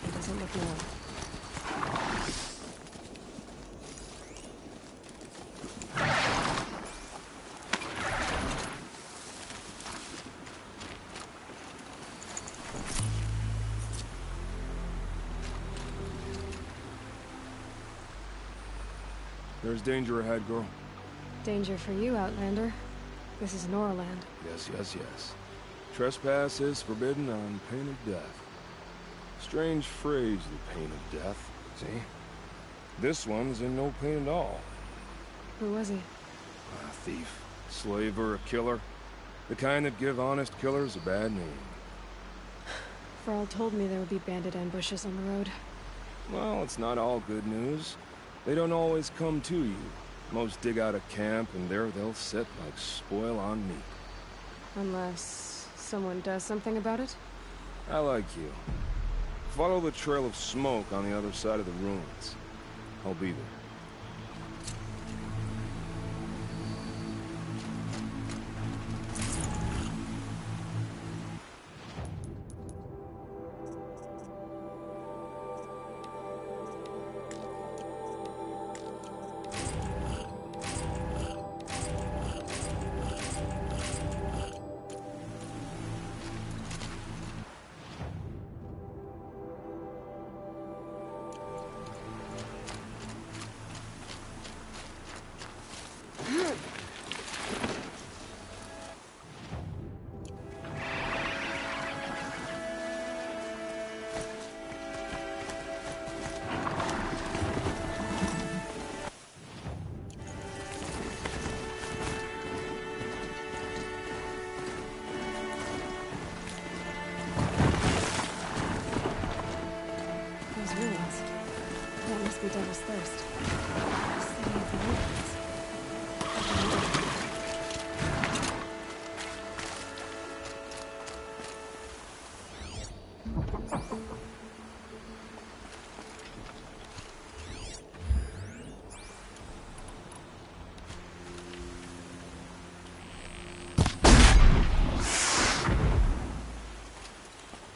He doesn't look well. There's danger ahead, girl. Danger for you, Outlander. This is Norland. Yes, yes, yes. Trespass is forbidden on pain of death. Strange phrase, the pain of death. See? This one's in no pain at all. Who was he? A thief, slaver, a killer. The kind that give honest killers a bad name. Thrall told me there would be bandit ambushes on the road. Well, it's not all good news. They don't always come to you. Most dig out a camp, and there they'll sit like spoil on meat. Unless someone does something about it? I like you. Follow the trail of smoke on the other side of the ruins. I'll be there.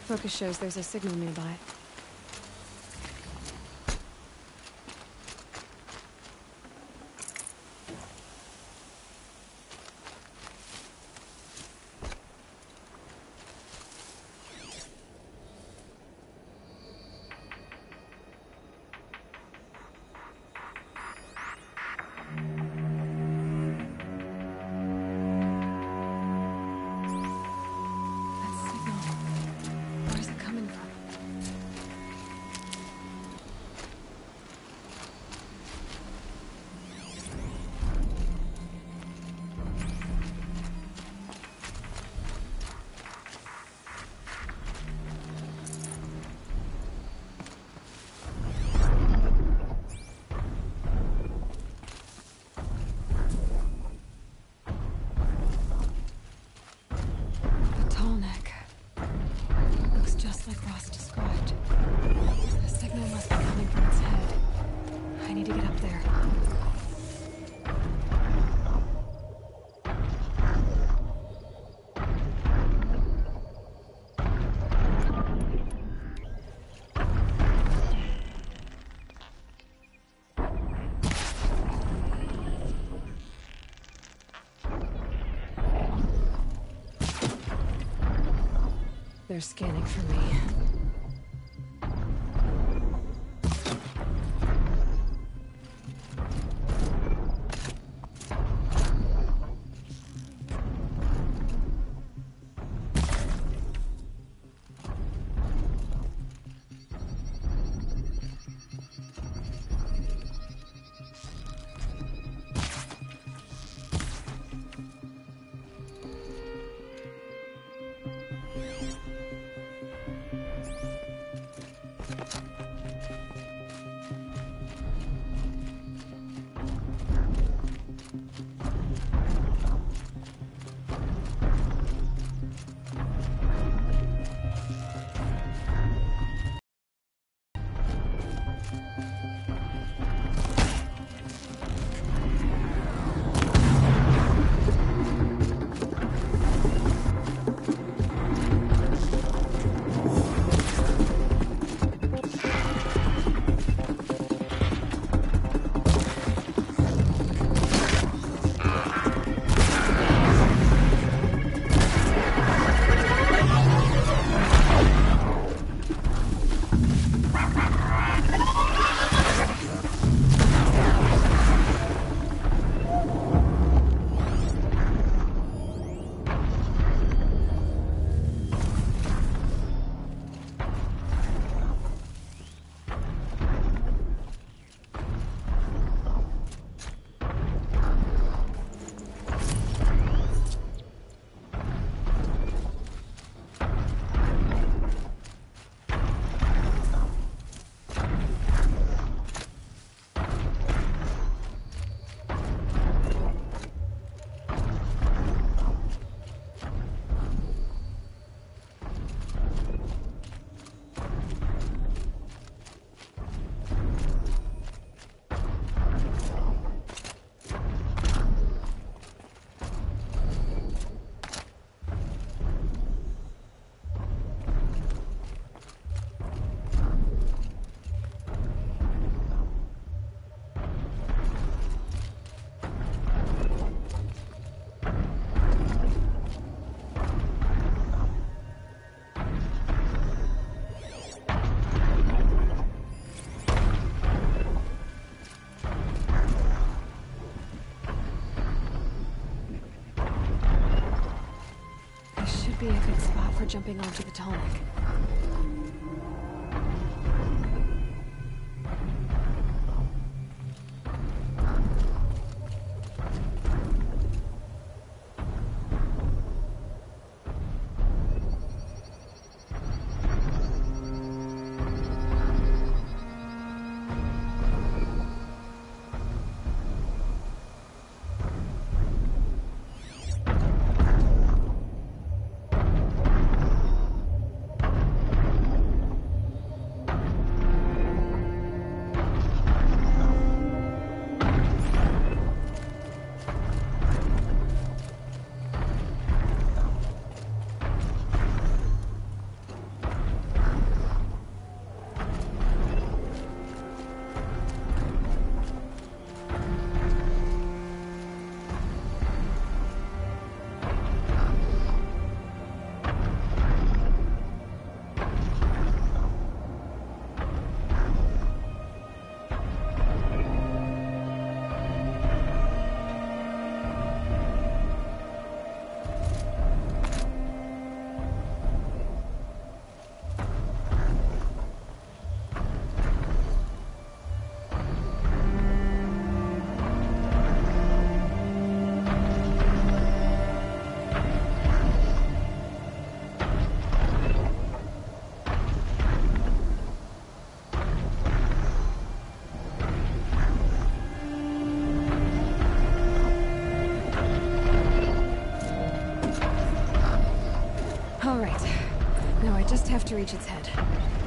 Focus shows there's a signal nearby. They're scanning for me. Be a good spot for jumping onto the tonic. have to reach its head.